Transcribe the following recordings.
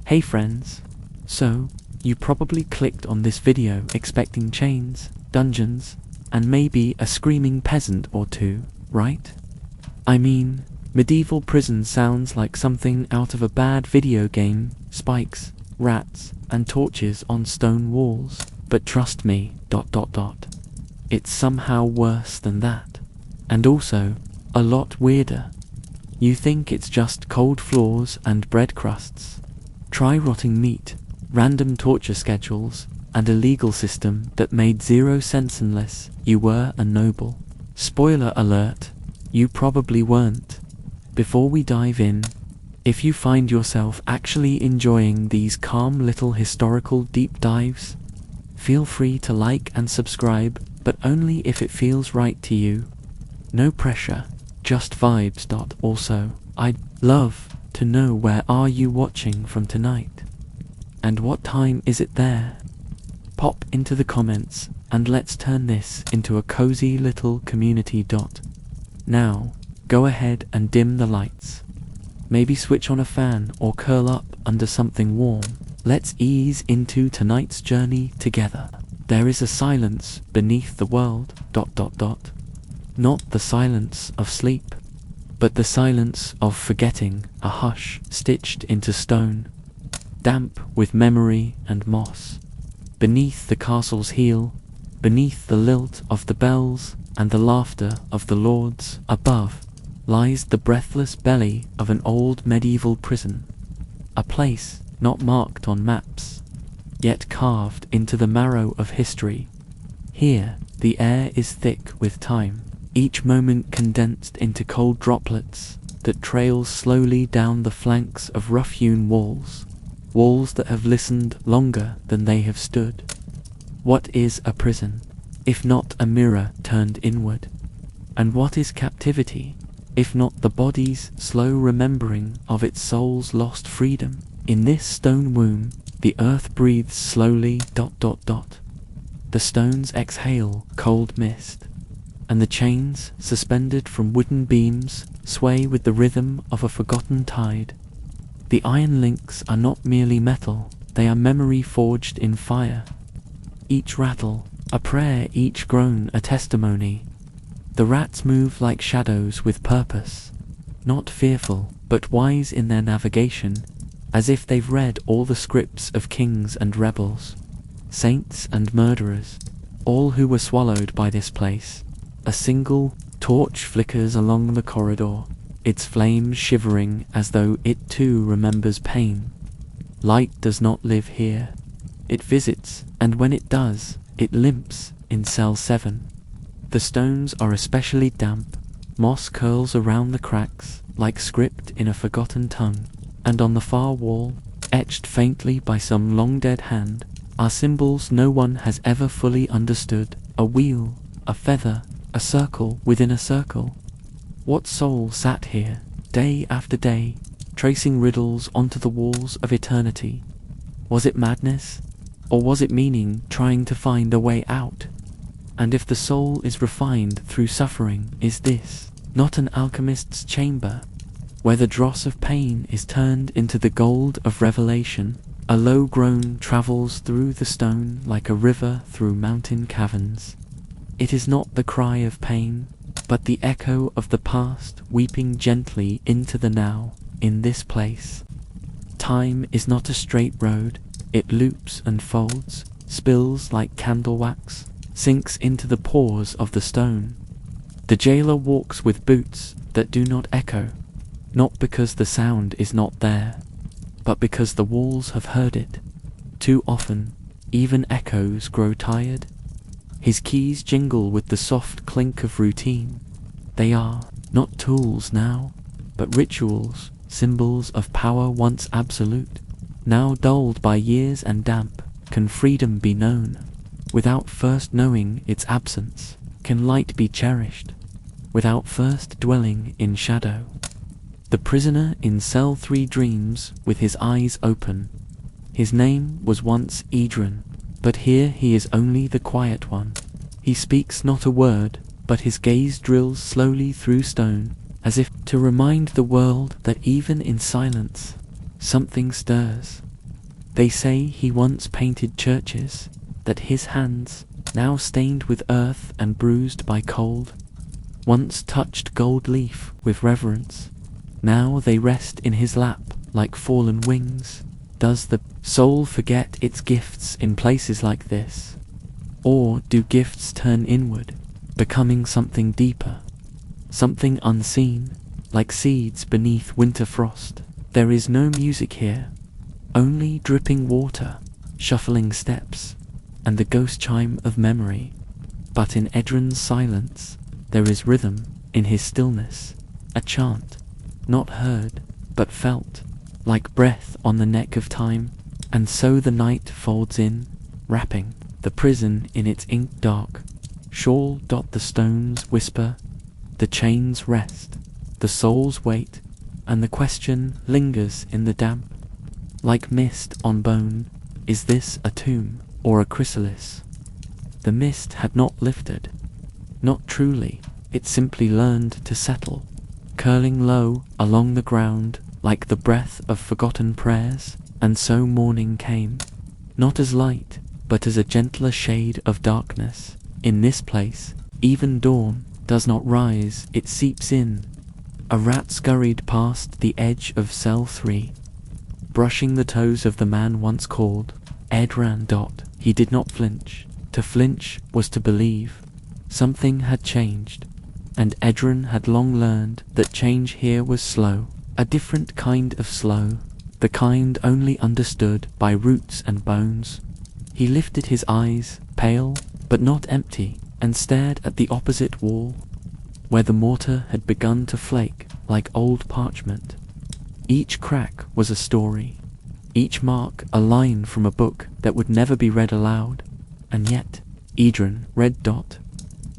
Hey friends! So, you probably clicked on this video expecting chains, dungeons, and maybe a screaming peasant or two, right? I mean, medieval prison sounds like something out of a bad video game, spikes, rats, and torches on stone walls. But trust me, it's somehow worse than that. And also, a lot weirder. You think it's just cold floors and bread crusts. Try rotting meat, random torture schedules, and a legal system that made zero sense unless you were a noble. Spoiler alert, you probably weren't. Before we dive in, if you find yourself actually enjoying these calm little historical deep dives, feel free to like and subscribe, but only if it feels right to you. No pressure, just vibes. Also, I'd love to know where are you watching from tonight? And what time is it there? Pop into the comments and let's turn this into a cozy little community. Now, go ahead and dim the lights. Maybe switch on a fan or curl up under something warm. Let's ease into tonight's journey together. There is a silence beneath the world. Not the silence of sleep, but the silence of forgetting, a hush stitched into stone, damp with memory and moss. Beneath the castle's heel, beneath the lilt of the bells and the laughter of the lords above, lies the breathless belly of an old medieval prison, a place not marked on maps, yet carved into the marrow of history. Here, the air is thick with time, each moment condensed into cold droplets that trail slowly down the flanks of rough-hewn walls, walls that have listened longer than they have stood. What is a prison, if not a mirror turned inward? And what is captivity, if not the body's slow remembering of its soul's lost freedom? In this stone womb, the earth breathes slowly. The stones exhale cold mist, and the chains, suspended from wooden beams, sway with the rhythm of a forgotten tide. The iron links are not merely metal, they are memory forged in fire. Each rattle, a prayer, each groan, a testimony. The rats move like shadows with purpose, not fearful, but wise in their navigation, as if they've read all the scripts of kings and rebels, saints and murderers, all who were swallowed by this place. A single torch flickers along the corridor, its flames shivering as though it too remembers pain. Light does not live here. It visits, and when it does, it limps in cell 7. The stones are especially damp. Moss curls around the cracks like script in a forgotten tongue, and on the far wall, etched faintly by some long-dead hand, are symbols no one has ever fully understood. A wheel, a feather, a circle within a circle. What soul sat here, day after day, tracing riddles onto the walls of eternity? Was it madness? Or was it meaning trying to find a way out? And if the soul is refined through suffering, is this not an alchemist's chamber, where the dross of pain is turned into the gold of revelation? A low groan travels through the stone like a river through mountain caverns. It is not the cry of pain, but the echo of the past weeping gently into the now. In this place, time is not a straight road. It loops and folds, spills like candle wax, sinks into the pores of the stone. The jailer walks with boots that do not echo, not because the sound is not there, but because the walls have heard it. Too often, even echoes grow tired. His keys jingle with the soft clink of routine. They are not tools now, but rituals, symbols of power once absolute, now dulled by years and damp. Can freedom be known without first knowing its absence? Can light be cherished without first dwelling in shadow? The prisoner in cell 3 dreams with his eyes open. His name was once Edron, but here he is only the quiet one. He speaks not a word, but his gaze drills slowly through stone, as if to remind the world that even in silence, something stirs. They say he once painted churches, that his hands, now stained with earth and bruised by cold, once touched gold leaf with reverence. Now they rest in his lap like fallen wings. Does the soul forget its gifts in places like this? Or do gifts turn inward, becoming something deeper, something unseen, like seeds beneath winter frost? There is no music here, only dripping water, shuffling steps, and the ghost chime of memory. But in Edrin's silence, there is rhythm in his stillness, a chant, not heard, but felt, like breath on the neck of time. And so the night folds in, wrapping the prison in its ink-dark shawl. The stones whisper, the chains rest, the souls wait, and the question lingers in the damp, like mist on bone. Is this a tomb or a chrysalis? The mist had not lifted, not truly, it simply learned to settle, curling low along the ground like the breath of forgotten prayers. And so morning came, not as light, but as a gentler shade of darkness. In this place, even dawn does not rise, it seeps in. A rat scurried past the edge of cell 3, brushing the toes of the man once called Edran. He did not flinch. To flinch was to believe. Something had changed, and Edran had long learned that change here was slow, a different kind of slow, the kind only understood by roots and bones. He lifted his eyes, pale but not empty, and stared at the opposite wall, where the mortar had begun to flake like old parchment. Each crack was a story, each mark a line from a book that would never be read aloud. And yet, Edrin read.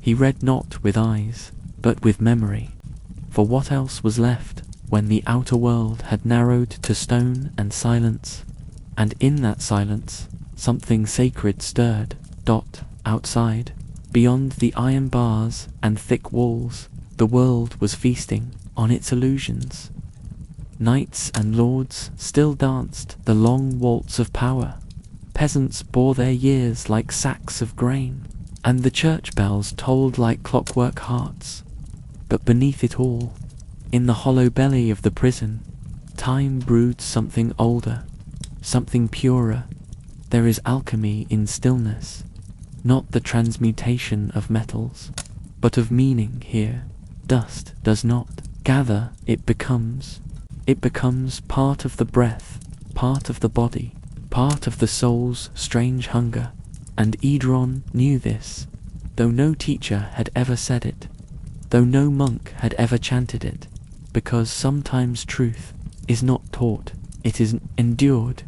He read not with eyes, but with memory. For what else was left when the outer world had narrowed to stone and silence? And in that silence, something sacred stirred. Outside, beyond the iron bars and thick walls, the world was feasting on its illusions. Knights and lords still danced the long waltz of power. Peasants bore their years like sacks of grain, and the church bells tolled like clockwork hearts. But beneath it all, in the hollow belly of the prison, time broods something older, something purer. There is alchemy in stillness, not the transmutation of metals, but of meaning here. Dust does not gather, it becomes. It becomes part of the breath, part of the body, part of the soul's strange hunger. And Edron knew this, though no teacher had ever said it, though no monk had ever chanted it, because sometimes truth is not taught, it is endured.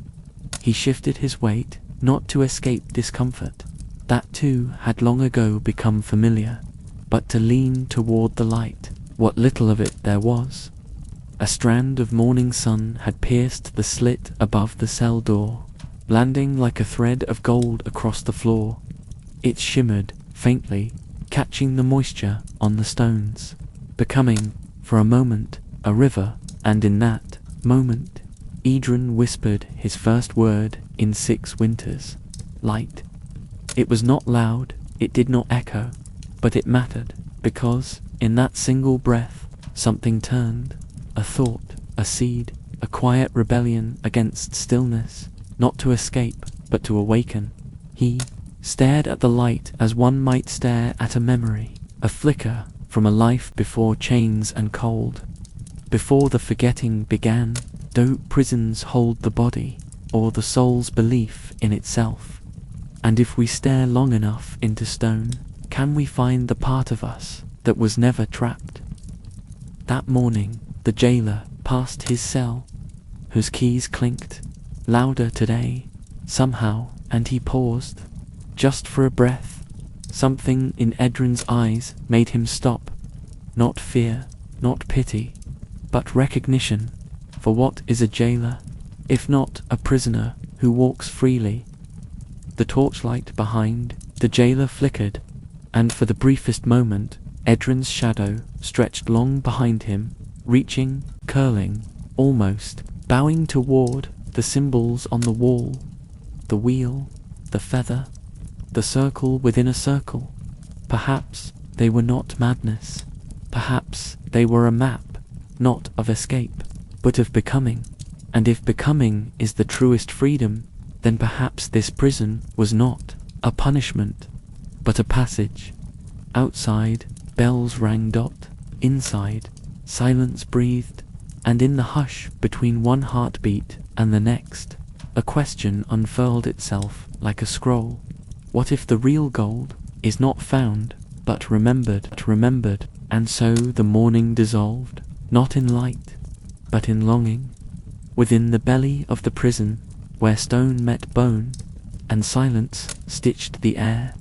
He shifted his weight, not to escape discomfort, that too had long ago become familiar, but to lean toward the light, what little of it there was. A strand of morning sun had pierced the slit above the cell door, landing like a thread of gold across the floor. It shimmered faintly, catching the moisture on the stones, becoming, for a moment, a river. And in that moment, Edron whispered his first word in 6 winters: light. It was not loud, it did not echo, but it mattered, because, in that single breath, something turned, a thought, a seed, a quiet rebellion against stillness, not to escape, but to awaken. He stared at the light as one might stare at a memory, a flicker from a life before chains and cold, before the forgetting began. Do prisons hold the body, or the soul's belief in itself? And if we stare long enough into stone, can we find the part of us that was never trapped? That morning, the jailer passed his cell, whose keys clinked, louder today, somehow, and he paused, just for a breath. Something in Edrin's eyes made him stop. Not fear, not pity, but recognition. For what is a jailer, if not a prisoner who walks freely? The torchlight behind the jailer flickered, and for the briefest moment, Edrin's shadow stretched long behind him, reaching, curling, almost bowing toward the symbols on the wall, the wheel, the feather, the circle within a circle. Perhaps they were not madness. Perhaps they were a map, not of escape, but of becoming. And if becoming is the truest freedom, then perhaps this prison was not a punishment, but a passage. Outside, bells rang. Inside, silence breathed, and in the hush between one heartbeat and the next, a question unfurled itself like a scroll. What if the real gold is not found, but remembered, and so the morning dissolved, not in light, but in longing, within the belly of the prison, where stone met bone, and silence stitched the air.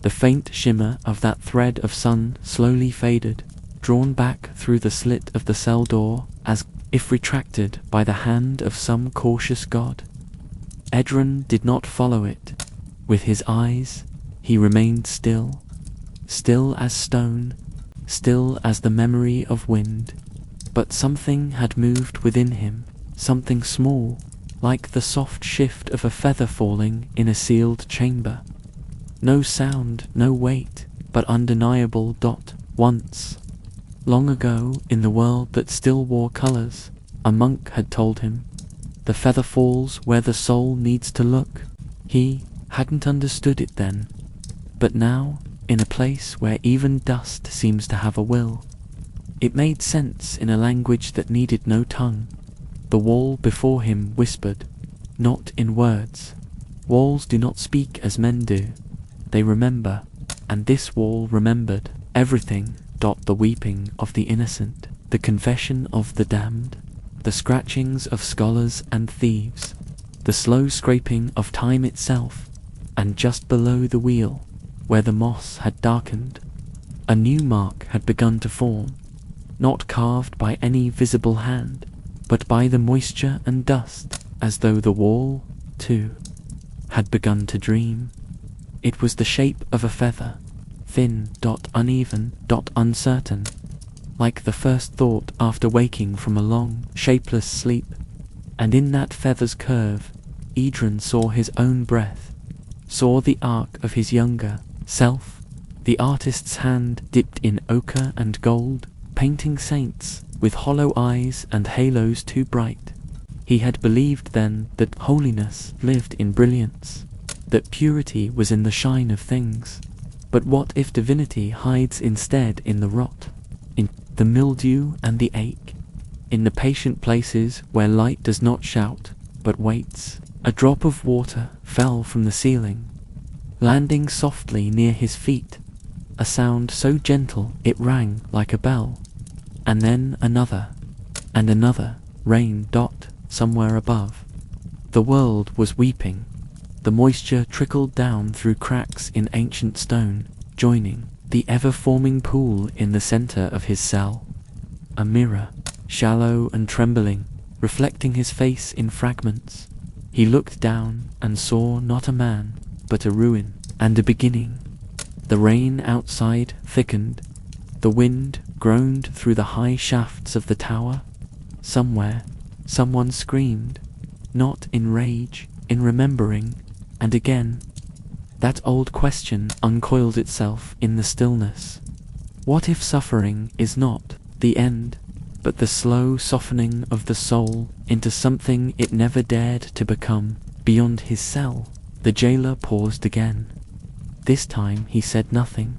The faint shimmer of that thread of sun slowly faded, drawn back through the slit of the cell door, as if retracted by the hand of some cautious god. Edron did not follow it. With his eyes, he remained still, still as stone, still as the memory of wind. But something had moved within him, something small, like the soft shift of a feather falling in a sealed chamber. No sound, no weight, but undeniable. Once, long ago, in the world that still wore colors, a monk had told him, the feather falls where the soul needs to look. He hadn't understood it then, but now, in a place where even dust seems to have a will, it made sense in a language that needed no tongue. The wall before him whispered, not in words. Walls do not speak as men do. They remember, and this wall remembered everything. The weeping of the innocent, the confession of the damned, the scratchings of scholars and thieves, the slow scraping of time itself, and just below the wheel, where the moss had darkened, a new mark had begun to form, not carved by any visible hand, but by the moisture and dust, as though the wall, too, had begun to dream. It was the shape of a feather, thin, uneven, uncertain, like the first thought after waking from a long, shapeless sleep. And in that feather's curve, Edron saw his own breath, saw the arc of his younger self, the artist's hand dipped in ochre and gold, painting saints with hollow eyes and halos too bright. He had believed then that holiness lived in brilliance, that purity was in the shine of things. But what if divinity hides instead in the rot, in the mildew and the ache, in the patient places where light does not shout, but waits? A drop of water fell from the ceiling, landing softly near his feet, a sound so gentle it rang like a bell, and then another, and another, rain. Somewhere above. The world was weeping. The moisture trickled down through cracks in ancient stone, joining the ever-forming pool in the center of his cell. A mirror, shallow and trembling, reflecting his face in fragments. He looked down and saw not a man, but a ruin and a beginning. The rain outside thickened. The wind groaned through the high shafts of the tower. Somewhere, someone screamed, not in rage, in remembering. And again, that old question uncoiled itself in the stillness. What if suffering is not the end, but the slow softening of the soul into something it never dared to become beyond his cell? The jailer paused again. This time he said nothing,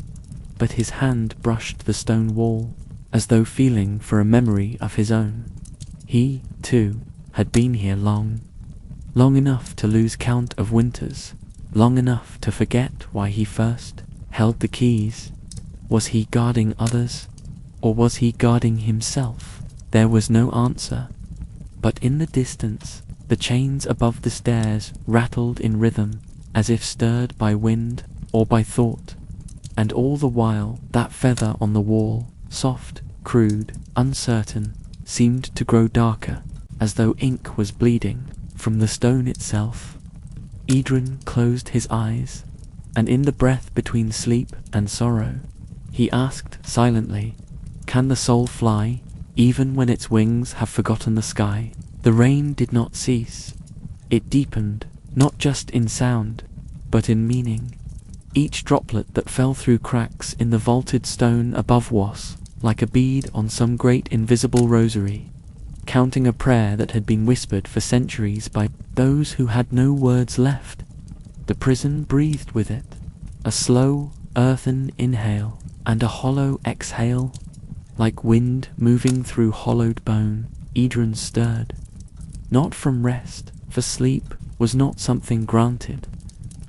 but his hand brushed the stone wall, as though feeling for a memory of his own. He, too, had been here long enough to lose count of winters, long enough to forget why he first held the keys. Was he guarding others, or was he guarding himself? There was no answer, but in the distance, the chains above the stairs rattled in rhythm, as if stirred by wind or by thought, and all the while that feather on the wall, soft, crude, uncertain, seemed to grow darker, as though ink was bleeding from the stone itself. Edron closed his eyes, and in the breath between sleep and sorrow, he asked silently, "Can the soul fly, even when its wings have forgotten the sky?" The rain did not cease. It deepened, not just in sound, but in meaning. Each droplet that fell through cracks in the vaulted stone above was like a bead on some great invisible rosary, counting a prayer that had been whispered for centuries by those who had no words left. The prison breathed with it, a slow, earthen inhale and a hollow exhale. Like wind moving through hollowed bone, Idrun stirred. Not from rest, for sleep was not something granted,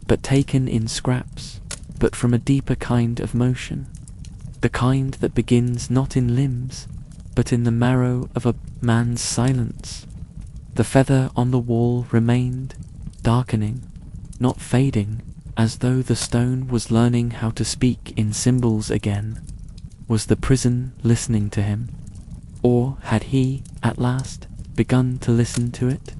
but taken in scraps, but from a deeper kind of motion, the kind that begins not in limbs, but in the marrow of a man's silence. The feather on the wall remained, darkening, not fading, as though the stone was learning how to speak in symbols again. Was the prison listening to him? Or had he, at last, begun to listen to it?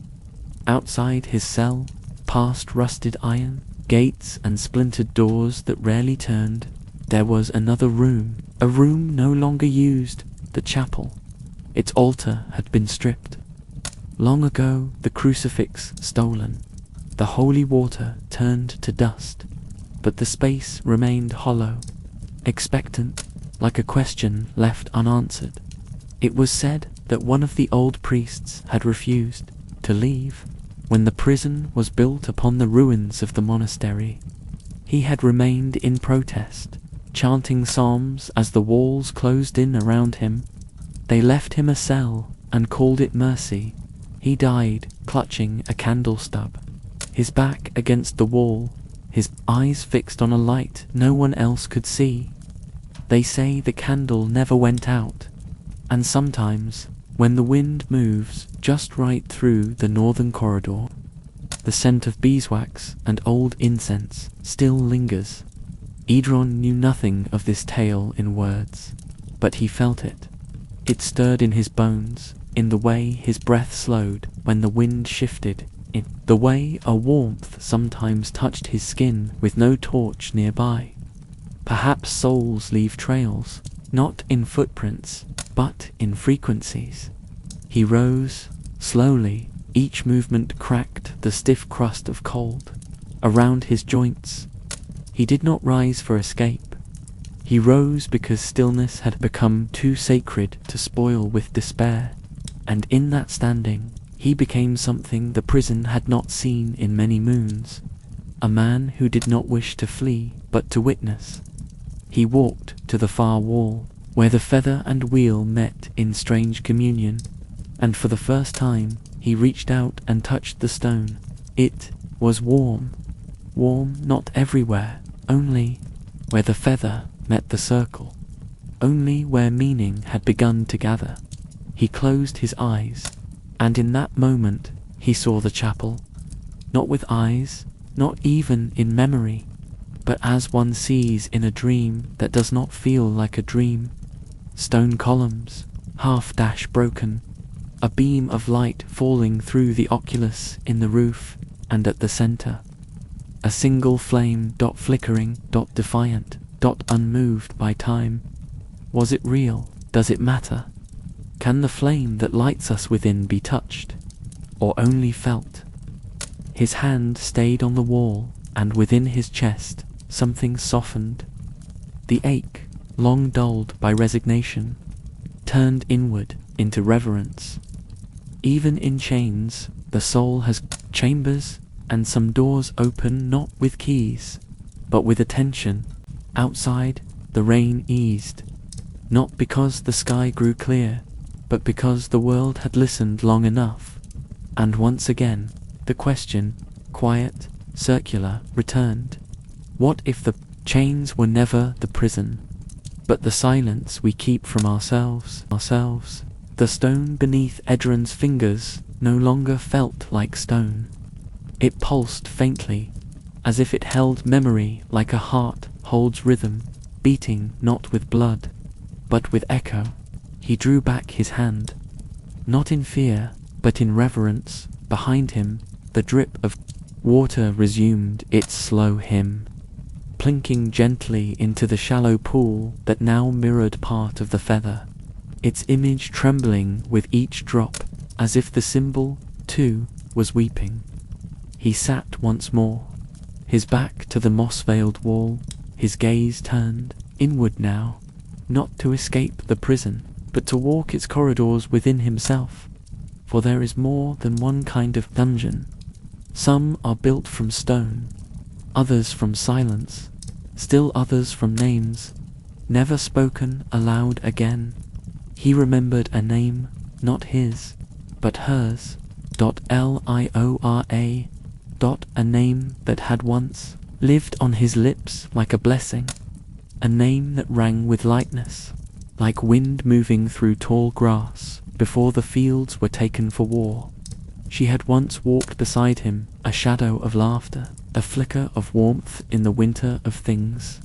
Outside his cell, past rusted iron, gates and splintered doors that rarely turned, there was another room, a room no longer used, the chapel. Its altar had been stripped. Long ago, the crucifix stolen, the holy water turned to dust, but the space remained hollow, expectant, like a question left unanswered. It was said that one of the old priests had refused to leave when the prison was built upon the ruins of the monastery. He had remained in protest, chanting psalms as the walls closed in around him. They left him a cell and called it mercy. He died clutching a candle stub, his back against the wall, his eyes fixed on a light no one else could see. They say the candle never went out, and sometimes, when the wind moves just right through the northern corridor, the scent of beeswax and old incense still lingers. Idrun knew nothing of this tale in words, but he felt it. It stirred in his bones, in the way his breath slowed when the wind shifted, in the way a warmth sometimes touched his skin with no torch nearby. Perhaps souls leave trails, not in footprints, but in frequencies. He rose, slowly, each movement cracked the stiff crust of cold around his joints. He did not rise for escape. He rose because stillness had become too sacred to spoil with despair, and in that standing, he became something the prison had not seen in many moons, a man who did not wish to flee, but to witness. He walked to the far wall, where the feather and wheel met in strange communion, and for the first time he reached out and touched the stone. It was warm, warm not everywhere, only where the feather met the circle, only where meaning had begun to gather. He closed his eyes, and in that moment he saw the chapel, not with eyes, not even in memory, but as one sees in a dream that does not feel like a dream. Stone columns, half-dash broken, a beam of light falling through the oculus in the roof, and at the center, a single flame, dot flickering, dot defiant, dot unmoved by time. Was it real? Does it matter? Can the flame that lights us within be touched, or only felt? His hand stayed on the wall, and within his chest something softened. The ache, long dulled by resignation, turned inward into reverence. Even in chains, the soul has chambers, and some doors open not with keys, but with attention. Outside, the rain eased, not because the sky grew clear, but because the world had listened long enough. And once again, the question, quiet, circular, returned. What if the chains were never the prison, but the silence we keep from ourselves? The stone beneath Edrun's fingers no longer felt like stone. It pulsed faintly, as if it held memory like a heart holds rhythm, beating not with blood, but with echo. He drew back his hand, not in fear, but in reverence. Behind him, the drip of water resumed its slow hymn, plinking gently into the shallow pool that now mirrored part of the feather, its image trembling with each drop, as if the symbol, too, was weeping. He sat once more, his back to the moss-veiled wall, his gaze turned inward now, not to escape the prison, but to walk its corridors within himself. For there is more than one kind of dungeon. Some are built from stone, others from silence, still others from names, never spoken aloud again. He remembered a name, not his, but hers. Liora. A name that had once lived on his lips like a blessing, a name that rang with lightness, like wind moving through tall grass before the fields were taken for war. She had once walked beside him, a shadow of laughter, a flicker of warmth in the winter of things.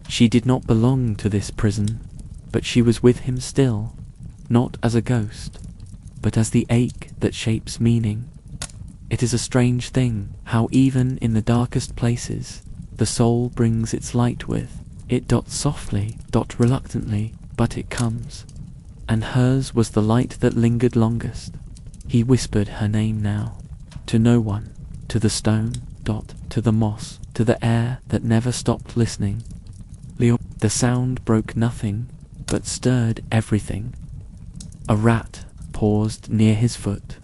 She did not belong to this prison, but she was with him still, not as a ghost, but as the ache that shapes meaning. It is a strange thing how even in the darkest places the soul brings its light with it. Softly, reluctantly, but it comes. And hers was the light that lingered longest. He whispered her name now, to no one, to the stone, to the moss, to the air that never stopped listening. The sound broke nothing, but stirred everything. A rat paused near his foot,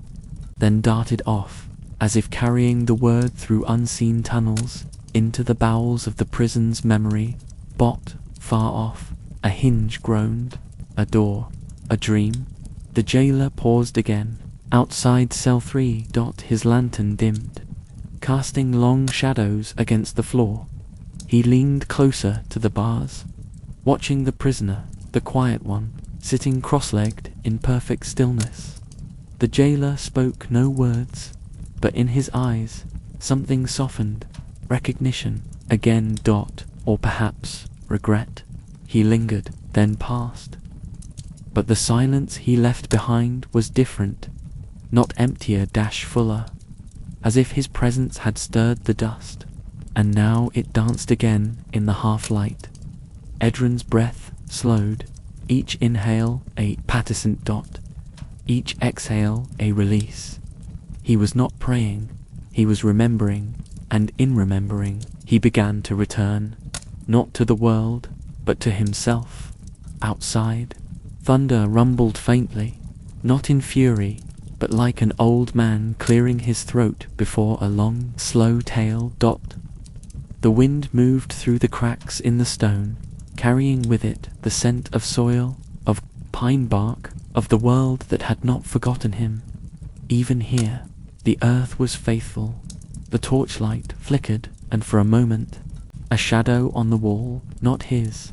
then darted off, as if carrying the word through unseen tunnels into the bowels of the prison's memory. Far off, a hinge groaned, a door, a dream. The jailer paused again. Outside cell 3. His lantern dimmed, casting long shadows against the floor. He leaned closer to the bars, watching the prisoner, the quiet one, sitting cross-legged in perfect stillness. The jailer spoke no words, but in his eyes something softened, recognition again. Or perhaps regret. He lingered, then passed. But the silence he left behind was different, not emptier, fuller, as if his presence had stirred the dust, and now it danced again in the half-light. Edryn's breath slowed, each inhale a Patterson. Each exhale a release. He was not praying, he was remembering, and in remembering, he began to return, not to the world, but to himself. Outside, thunder rumbled faintly, not in fury, but like an old man clearing his throat before a long, slow tale. The wind moved through the cracks in the stone, carrying with it the scent of soil, of pine bark, of the world that had not forgotten him. Even here, the earth was faithful. The torchlight flickered, and for a moment, a shadow on the wall, not his,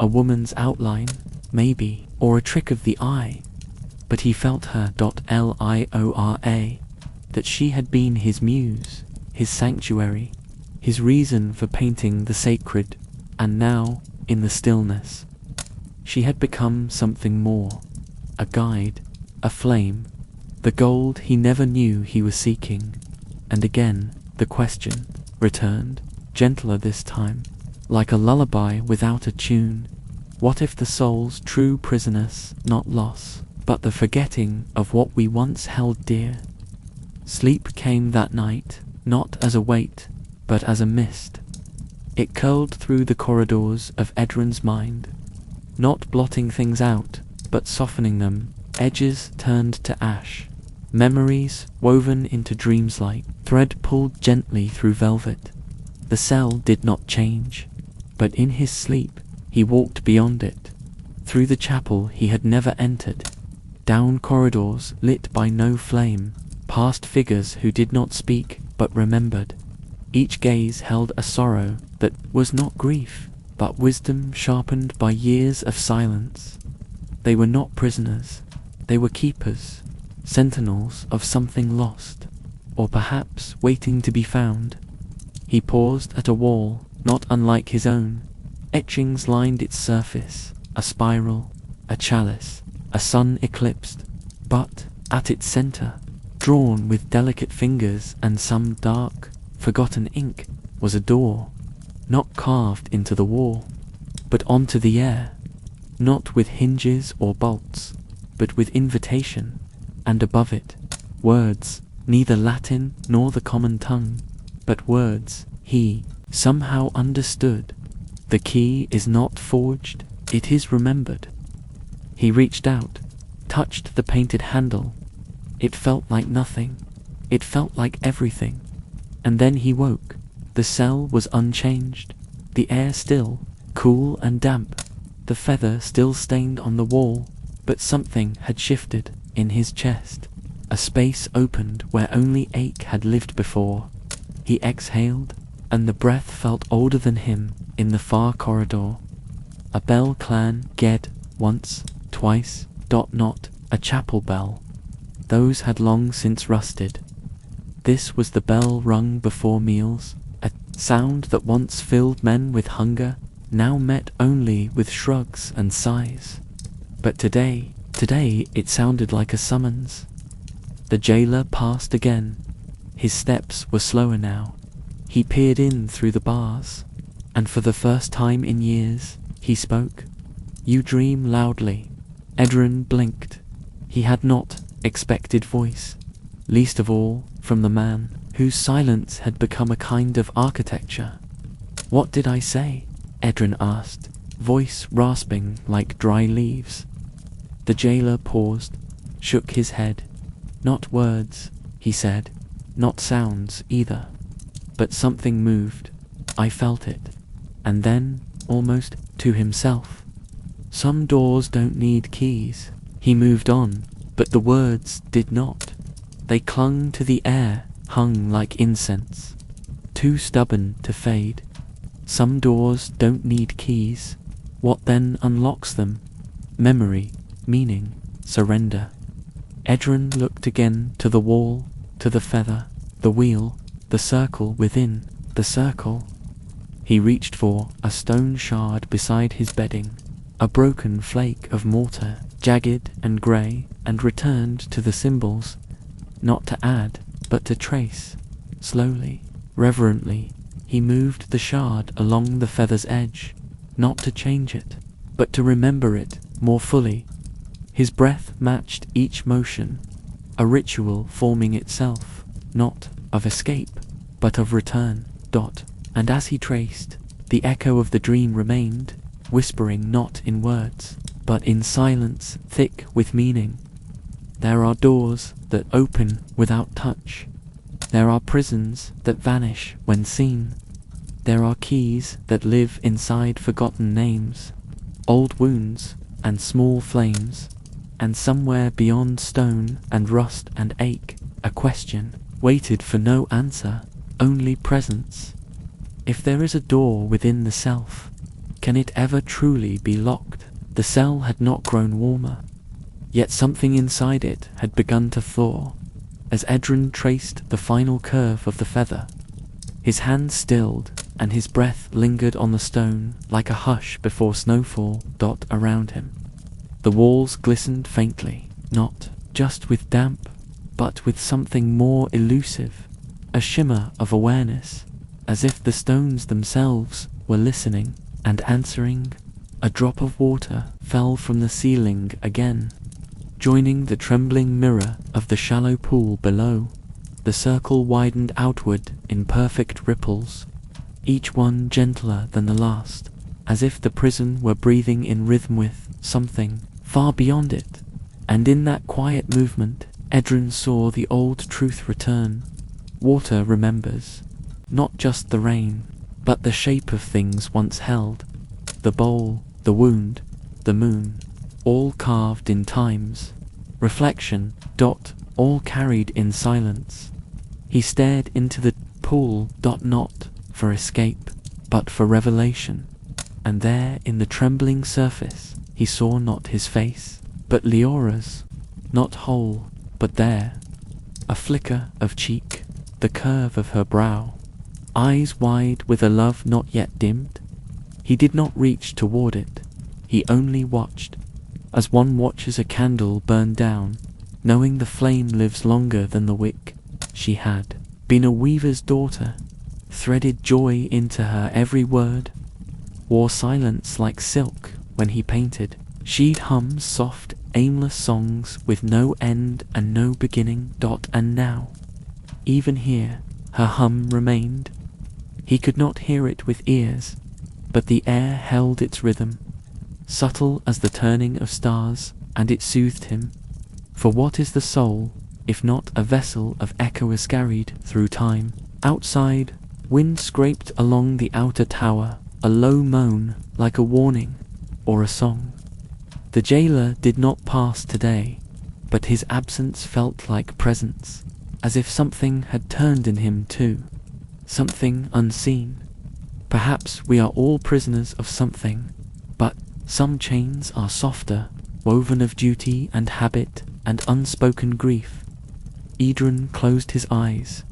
a woman's outline, maybe, or a trick of the eye, but he felt her. Liora, that she had been his muse, his sanctuary, his reason for painting the sacred, and now, in the stillness, she had become something more, a guide, a flame, the gold he never knew he was seeking. And again, the question returned, gentler this time, like a lullaby without a tune. What if the soul's true prisoners, not loss, but the forgetting of what we once held dear? Sleep came that night, not as a weight, but as a mist. It curled through the corridors of Edryn's mind, not blotting things out, but softening them, edges turned to ash, memories woven into dreams like thread pulled gently through velvet. The cell did not change, but in his sleep he walked beyond it, through the chapel he had never entered, down corridors lit by no flame, past figures who did not speak but remembered. Each gaze held a sorrow that was not grief, but wisdom sharpened by years of silence. They were not prisoners, they were keepers, sentinels of something lost, or perhaps waiting to be found. He paused at a wall not unlike his own. Etchings lined its surface, a spiral, a chalice, a sun eclipsed, but at its center, drawn with delicate fingers and some dark, forgotten ink, was a door, not carved into the wall, but onto the air, not with hinges or bolts, but with invitation, and above it, words neither Latin nor the common tongue, but words he somehow understood. The key is not forged, it is remembered. He reached out, touched the painted handle. It felt like nothing. It felt like everything. And then he woke. The cell was unchanged. The air still, cool and damp. The feather still stained on the wall, but something had shifted in his chest. A space opened where only ache had lived before. He exhaled, and the breath felt older than him in the far corridor. A bell clan ged once, twice, not a chapel bell. Those had long since rusted. This was the bell rung before meals, a sound that once filled men with hunger, now met only with shrugs and sighs. But today it sounded like a summons. The jailer passed again. His steps were slower now. He peered in through the bars, and for the first time in years, he spoke. "You dream loudly." Edrin blinked. He had not expected voice, least of all from the man whose silence had become a kind of architecture. "What did I say?" Edrin asked, voice rasping like dry leaves. The jailer paused, shook his head. "Not words," he said, "not sounds either. But something moved. I felt it." And then, almost to himself, "Some doors don't need keys." He moved on, but the words did not. They clung to the air, hung like incense, too stubborn to fade. Some doors don't need keys. What then unlocks them? Memory, meaning, surrender. Edrin looked again to the wall, to the feather, the wheel, the circle within the circle. He reached for a stone shard beside his bedding, a broken flake of mortar, jagged and grey, and returned to the symbols, not to add, but to trace. Slowly, reverently, he moved the shard along the feather's edge, not to change it, but to remember it more fully. His breath matched each motion, a ritual forming itself, not of escape, but of return. And as he traced, the echo of the dream remained, whispering not in words, but in silence thick with meaning. There are doors that open without touch. There are prisons that vanish when seen. There are keys that live inside forgotten names, old wounds and small flames. And somewhere beyond stone and rust and ache, a question waited for no answer, only presence. If there is a door within the self, can it ever truly be locked? The cell had not grown warmer, yet something inside it had begun to thaw. As Edrin traced the final curve of the feather, his hand stilled and his breath lingered on the stone like a hush before snowfall. Around him, the walls glistened faintly, not just with damp, but with something more elusive, a shimmer of awareness, as if the stones themselves were listening and answering. A drop of water fell from the ceiling again, joining the trembling mirror of the shallow pool below. The circle widened outward in perfect ripples, each one gentler than the last, as if the prison were breathing in rhythm with something far beyond it. And in that quiet movement, Edrin saw the old truth return. Water remembers, not just the rain, but the shape of things once held. The bowl, the wound, the moon, all carved in times. Reflection, all carried in silence. He stared into the pool, not for escape, but for revelation. And there, in the trembling surface, he saw not his face, but Leora's, not whole, but there. A flicker of cheek, the curve of her brow, eyes wide with a love not yet dimmed. He did not reach toward it, he only watched, as one watches a candle burn down, knowing the flame lives longer than the wick. She had been a weaver's daughter, threaded joy into her every word, wore silence like silk when he painted. She'd hum soft, aimless songs with no end and no beginning. And now, even here, her hum remained. He could not hear it with ears, but the air held its rhythm, subtle as the turning of stars, and it soothed him. For what is the soul, if not a vessel of echo carried through time? Outside, wind scraped along the outer tower, a low moan like a warning or a song. The jailer did not pass today, but his absence felt like presence, as if something had turned in him too, something unseen. Perhaps we are all prisoners of something, but some chains are softer, woven of duty and habit and unspoken grief. Edron closed his eyes,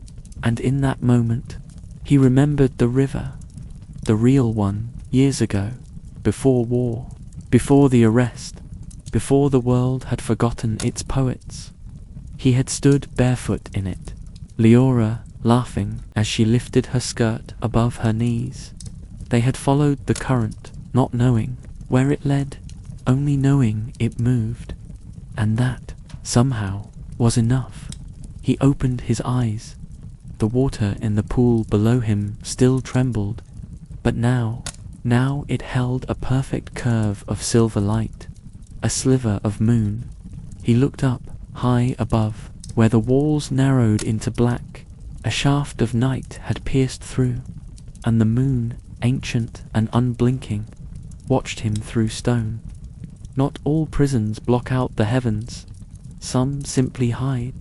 and in that moment he remembered the river, the real one, years ago, before war, before the arrest, before the world had forgotten its poets. He had stood barefoot in it, Leora laughing as she lifted her skirt above her knees. They had followed the current, not knowing where it led, only knowing it moved. And that, somehow, was enough. He opened his eyes. The water in the pool below him still trembled, but now it held a perfect curve of silver light, a sliver of moon. He looked up, high above, where the walls narrowed into black. A shaft of night had pierced through, and the moon, ancient and unblinking, watched him through stone. Not all prisons block out the heavens. Some simply hide.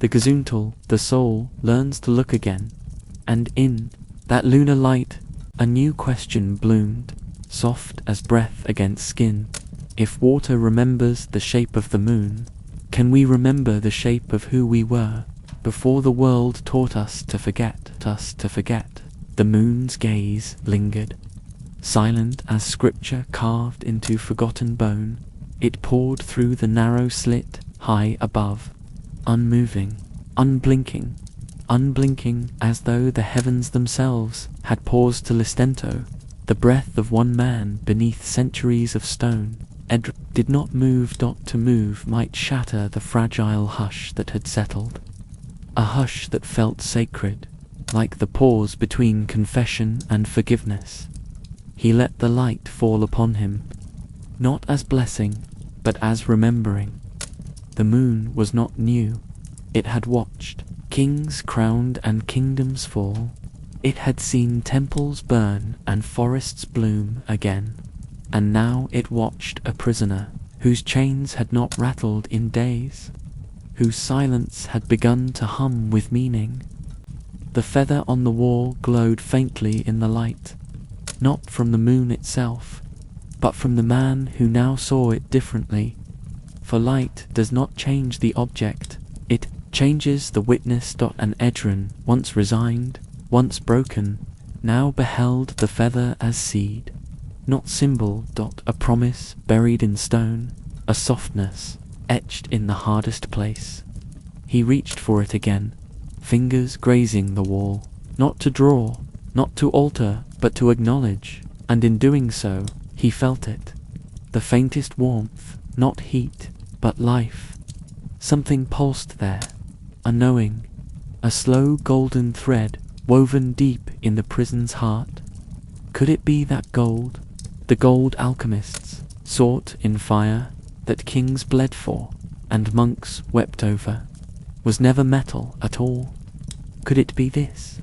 The Gesundel, the soul, learns to look again, and in that lunar light a new question bloomed, soft as breath against skin. If water remembers the shape of the moon, can we remember the shape of who we were before the world taught us to forget? The moon's gaze lingered, silent as scripture carved into forgotten bone. It poured through the narrow slit high above, unmoving, unblinking as though the heavens themselves had paused to listento, the breath of one man beneath centuries of stone. Edron did not move. To move might shatter the fragile hush that had settled, a hush that felt sacred, like the pause between confession and forgiveness. He let the light fall upon him, not as blessing, but as remembering. The moon was not new. It had watched kings crowned and kingdoms fall. It had seen temples burn and forests bloom again. And now it watched a prisoner whose chains had not rattled in days, whose silence had begun to hum with meaning. The feather on the wall glowed faintly in the light, not from the moon itself, but from the man who now saw it differently. For light does not change the object, it changes the witness. And Edron, once resigned, once broken, now beheld the feather as seed, not symbol. A promise buried in stone, a softness etched in the hardest place. He reached for it again, fingers grazing the wall, not to draw, not to alter, but to acknowledge, and in doing so, he felt it. The faintest warmth, not heat, but life. Something pulsed there, a knowing, a slow golden thread woven deep in the prison's heart. Could it be that gold, the gold alchemists sought in fire, that kings bled for, and monks wept over, was never metal at all? Could it be this?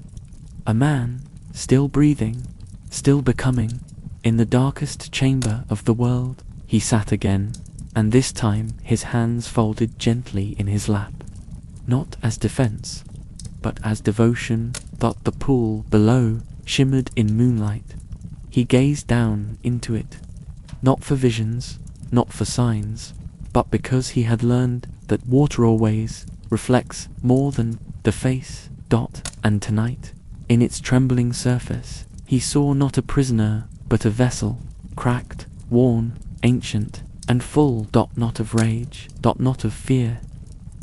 A man, still breathing, still becoming, in the darkest chamber of the world. He sat again, and this time his hands folded gently in his lap, not as defense, but as devotion. The pool below shimmered in moonlight. He gazed down into it, not for visions, not for signs, but because he had learned that water always reflects more than the face. And tonight, in its trembling surface, he saw not a prisoner, but a vessel, cracked, worn, ancient, and full. Not of rage, not of fear,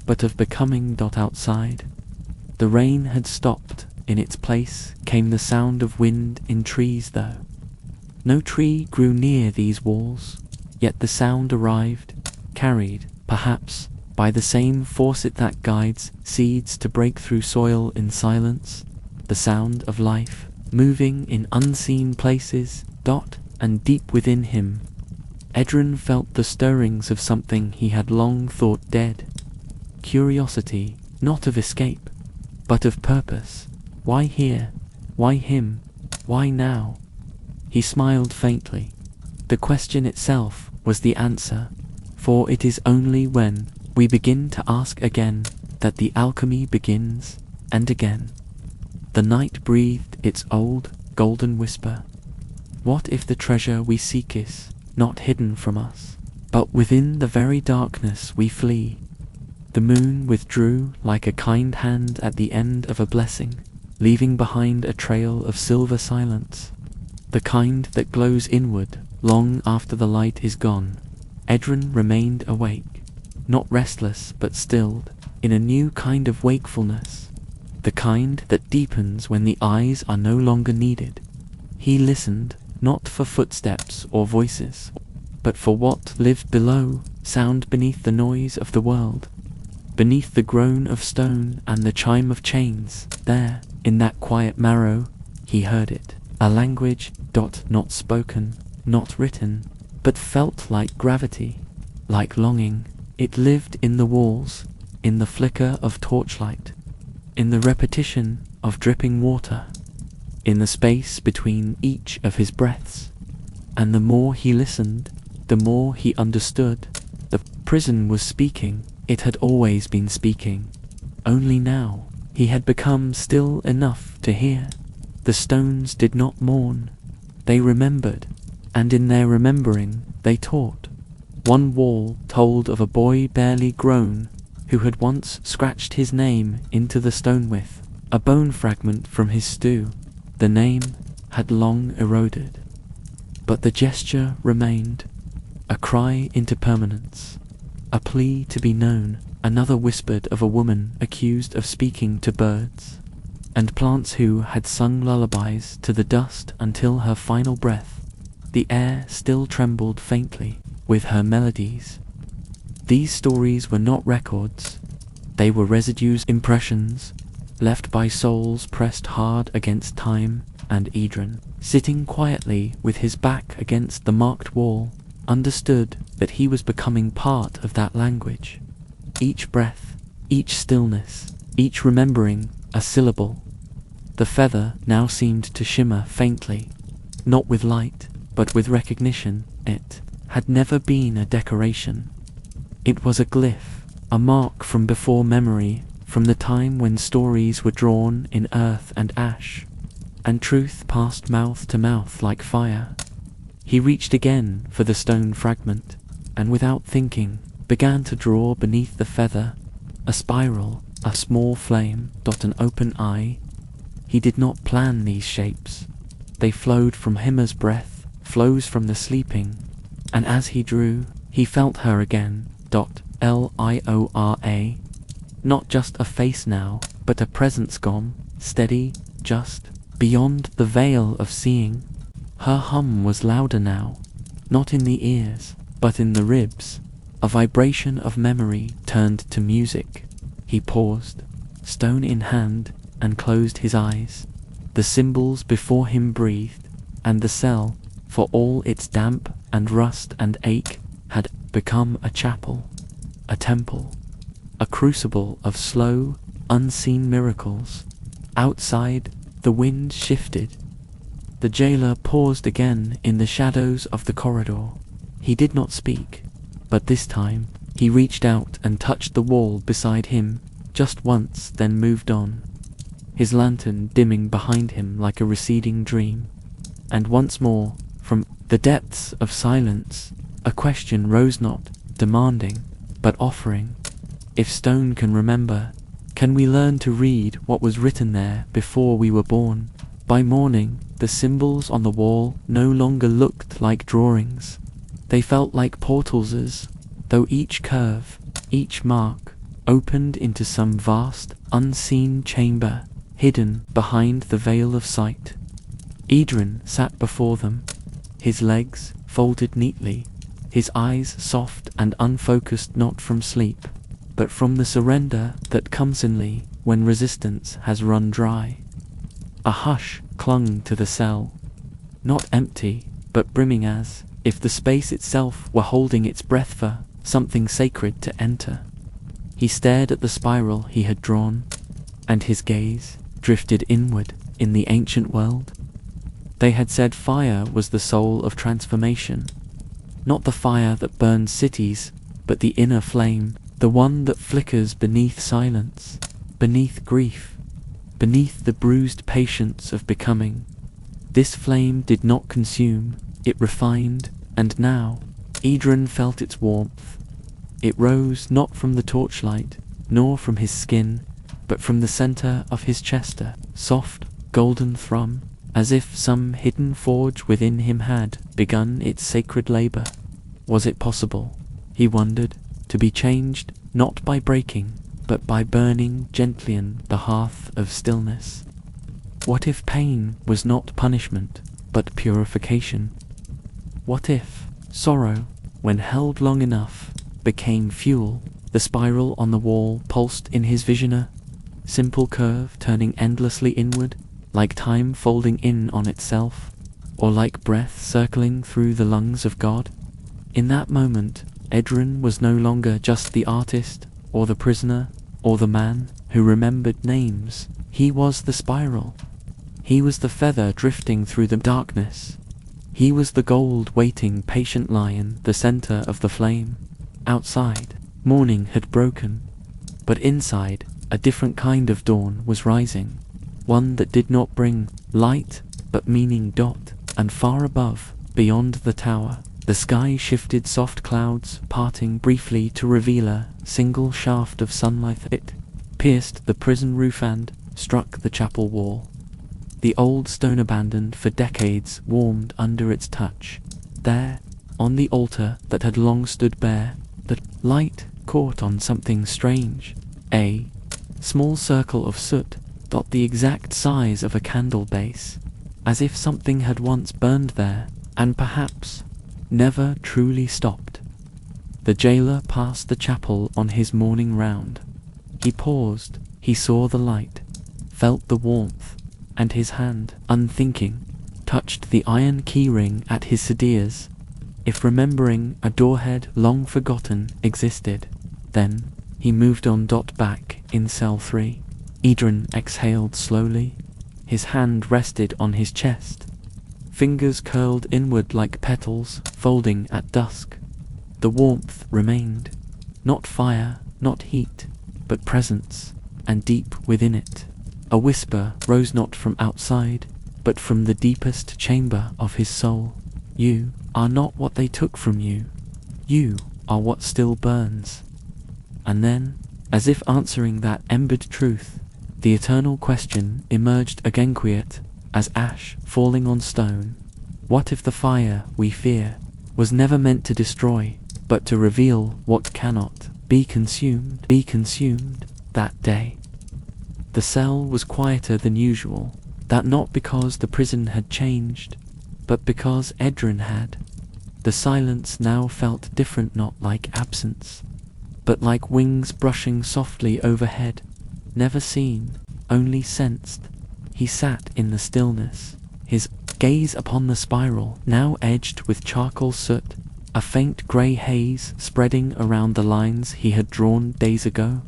but of becoming. Outside, the rain had stopped. In its place came the sound of wind in trees, though no tree grew near these walls, yet the sound arrived, carried, perhaps, by the same faucet that guides seeds to break through soil in silence, the sound of life, moving in unseen places, and deep within him, Edrin felt the stirrings of something he had long thought dead. Curiosity, not of escape, but of purpose. Why here? Why him? Why now? He smiled faintly. The question itself was the answer, for it is only when we begin to ask again that the alchemy begins, and again. The night breathed its old, golden whisper. What if the treasure we seek is not hidden from us, but within the very darkness we flee? The moon withdrew like a kind hand at the end of a blessing, leaving behind a trail of silver silence, the kind that glows inward long after the light is gone. Edrin remained awake, not restless but stilled, in a new kind of wakefulness, the kind that deepens when the eyes are no longer needed. He listened, not for footsteps or voices, but for what lived below, sound beneath the noise of the world, beneath the groan of stone and the chime of chains. There, in that quiet marrow, he heard it, a language, not spoken, not written, but felt like gravity, like longing. It lived in the walls, in the flicker of torchlight, in the repetition of dripping water, in the space between each of his breaths. And the more he listened, the more he understood. The prison was speaking. It had always been speaking. Only now, he had become still enough to hear. The stones did not mourn. They remembered, and in their remembering, they taught. One wall told of a boy barely grown, who had once scratched his name into the stone with a bone fragment from his stew. The name had long eroded, but the gesture remained, a cry into permanence, a plea to be known. Another whispered of a woman accused of speaking to birds and plants who had sung lullabies to the dust until her final breath. The air still trembled faintly with her melodies. These stories were not records. They were residues, impressions, left by souls pressed hard against time. And Edrin, sitting quietly with his back against the marked wall, understood that he was becoming part of that language. Each breath, each stillness, each remembering a syllable. The feather now seemed to shimmer faintly, not with light, but with recognition. It had never been a decoration. It was a glyph, a mark from before memory, from the time when stories were drawn in earth and ash, and truth passed mouth to mouth like fire. He reached again for the stone fragment, and without thinking, began to draw beneath the feather, a spiral, a small flame, an open eye. He did not plan these shapes. They flowed from him as breath flows from the sleeping, and as he drew, he felt her again. Liora. Not just a face now, but a presence gone, steady, just, beyond the veil of seeing. Her hum was louder now, not in the ears, but in the ribs. A vibration of memory turned to music. He paused, stone in hand, and closed his eyes. The symbols before him breathed, and the cell, for all its damp and rust and ache, had become a chapel, a temple, a crucible of slow, unseen miracles. Outside, the wind shifted. The jailer paused again in the shadows of the corridor. He did not speak, but this time he reached out and touched the wall beside him, just once, then moved on, his lantern dimming behind him like a receding dream. And once more, from the depths of silence, a question rose, not demanding, but offering. If stone can remember, can we learn to read what was written there before we were born? By morning, the symbols on the wall no longer looked like drawings. They felt like portals, though each curve, each mark, opened into some vast, unseen chamber, hidden behind the veil of sight. Edrin sat before them, his legs folded neatly, his eyes soft and unfocused, not from sleep, but from the surrender that comes inly when resistance has run dry. A hush clung to the cell, not empty, but brimming as if the space itself were holding its breath for something sacred to enter. He stared at the spiral he had drawn, and his gaze drifted inward in the ancient world. They had said fire was the soul of transformation, not the fire that burns cities, but the inner flame, the one that flickers beneath silence, beneath grief, beneath the bruised patience of becoming. This flame did not consume, it refined, and now Edren felt its warmth. It rose not from the torchlight, nor from his skin, but from the center of his chest, a soft, golden thrum, as if some hidden forge within him had begun its sacred labor. Was it possible, he wondered, to be changed not by breaking, but by burning gently in the hearth of stillness? What if pain was not punishment, but purification? What if sorrow, when held long enough, became fuel? The spiral on the wall pulsed in his vision, a simple curve turning endlessly inward, like time folding in on itself, or like breath circling through the lungs of God. In that moment, Edren was no longer just the artist, or the prisoner, or the man who remembered names. He was the spiral. He was the feather drifting through the darkness. He was the gold waiting patient lion, the center of the flame. Outside, morning had broken, but inside, a different kind of dawn was rising, one that did not bring light, but meaning. And far above, beyond the tower, the sky shifted, soft clouds parting briefly to reveal a single shaft of sunlight. It pierced the prison roof and struck the chapel wall. The old stone, abandoned for decades, warmed under its touch. There, on the altar that had long stood bare, the light caught on something strange. A small circle of soot, the exact size of a candle base, as if something had once burned there, and perhaps never truly stopped. The jailer passed the chapel on his morning round. He paused, he saw the light, felt the warmth, and his hand, unthinking, touched the iron keyring at his sediers. If remembering a doorhead long forgotten existed, then he moved on. Back in cell 3. Edren exhaled slowly. His hand rested on his chest. Fingers curled inward like petals folding at dusk. The warmth remained. Not fire, not heat, but presence, and deep within it. A whisper rose not from outside, but from the deepest chamber of his soul. You are not what they took from you. You are what still burns. And then, as if answering that embedded truth, the eternal question emerged again, quiet as ash falling on stone. What if the fire we fear was never meant to destroy, but to reveal what cannot be consumed? That day, the cell was quieter than usual, that not because the prison had changed, but because Edren had. The silence now felt different, not like absence, but like wings brushing softly overhead, never seen, only sensed. He sat in the stillness, his gaze upon the spiral, now edged with charcoal soot, a faint grey haze spreading around the lines he had drawn days ago.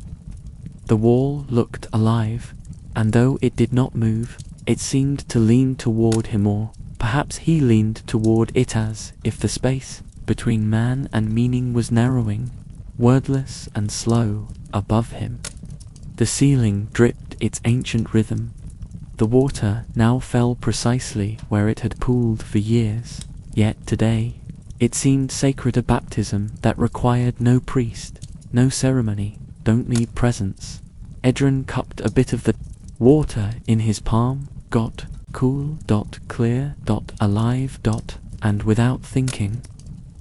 The wall looked alive, and though it did not move, it seemed to lean toward him, or perhaps he leaned toward it, as if the space between man and meaning was narrowing, wordless and slow, above him. The ceiling dripped its ancient rhythm. The water now fell precisely where it had pooled for years, yet today it seemed sacred, a baptism that required no priest, no ceremony, only presence. Edren cupped a bit of the water in his palm, got cool, clear, alive, and without thinking,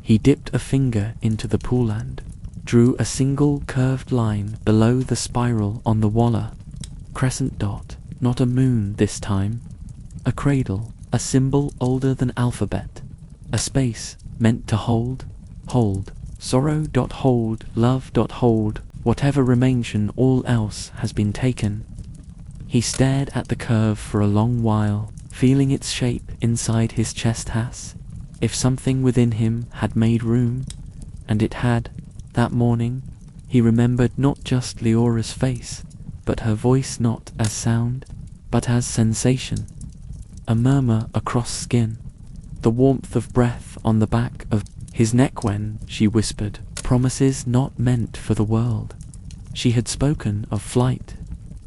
he dipped a finger into the pool and drew a single curved line below the spiral on the wall. Crescent, not a moon this time. A cradle, a symbol older than alphabet. A space meant to hold. Sorrow, hold, love, hold, whatever remains when all else has been taken. He stared at the curve for a long while, feeling its shape inside his chest as if something within him had made room, and it had. That morning, he remembered not just Leora's face, but her voice, not as sound, but as sensation. A murmur across skin, the warmth of breath on the back of his neck when she whispered promises not meant for the world. She had spoken of flight,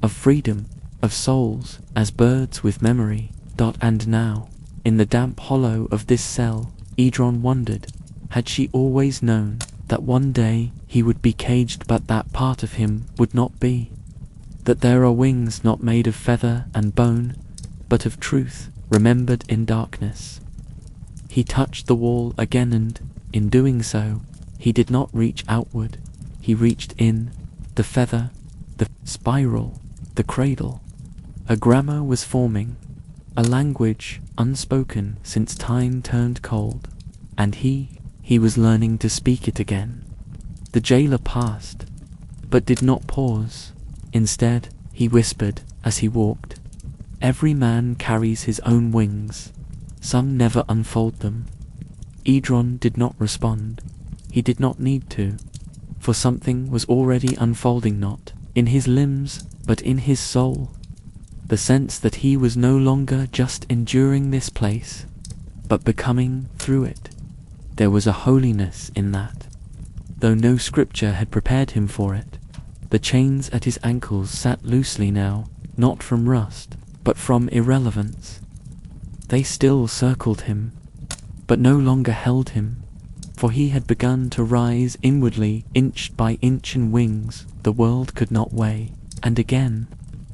of freedom, of souls as birds with memory. And now, in the damp hollow of this cell, Idron wondered, had she always known that one day he would be caged, but that part of him would not be? That there are wings not made of feather and bone, but of truth remembered in darkness. He touched the wall again, and, in doing so, he did not reach outward. He reached in, the feather, the spiral, the cradle. A grammar was forming, a language unspoken since time turned cold, and he was learning to speak it again. The jailer passed, but did not pause. Instead, he whispered as he walked, "Every man carries his own wings. Some never unfold them." Idron did not respond. He did not need to, for something was already unfolding, not in his limbs, but in his soul. The sense that he was no longer just enduring this place, but becoming through it. There was a holiness in that, though no scripture had prepared him for it. The chains at his ankles sat loosely now, not from rust, but from irrelevance. They still circled him, but no longer held him, for he had begun to rise inwardly, inch by inch, in wings the world could not weigh. And again,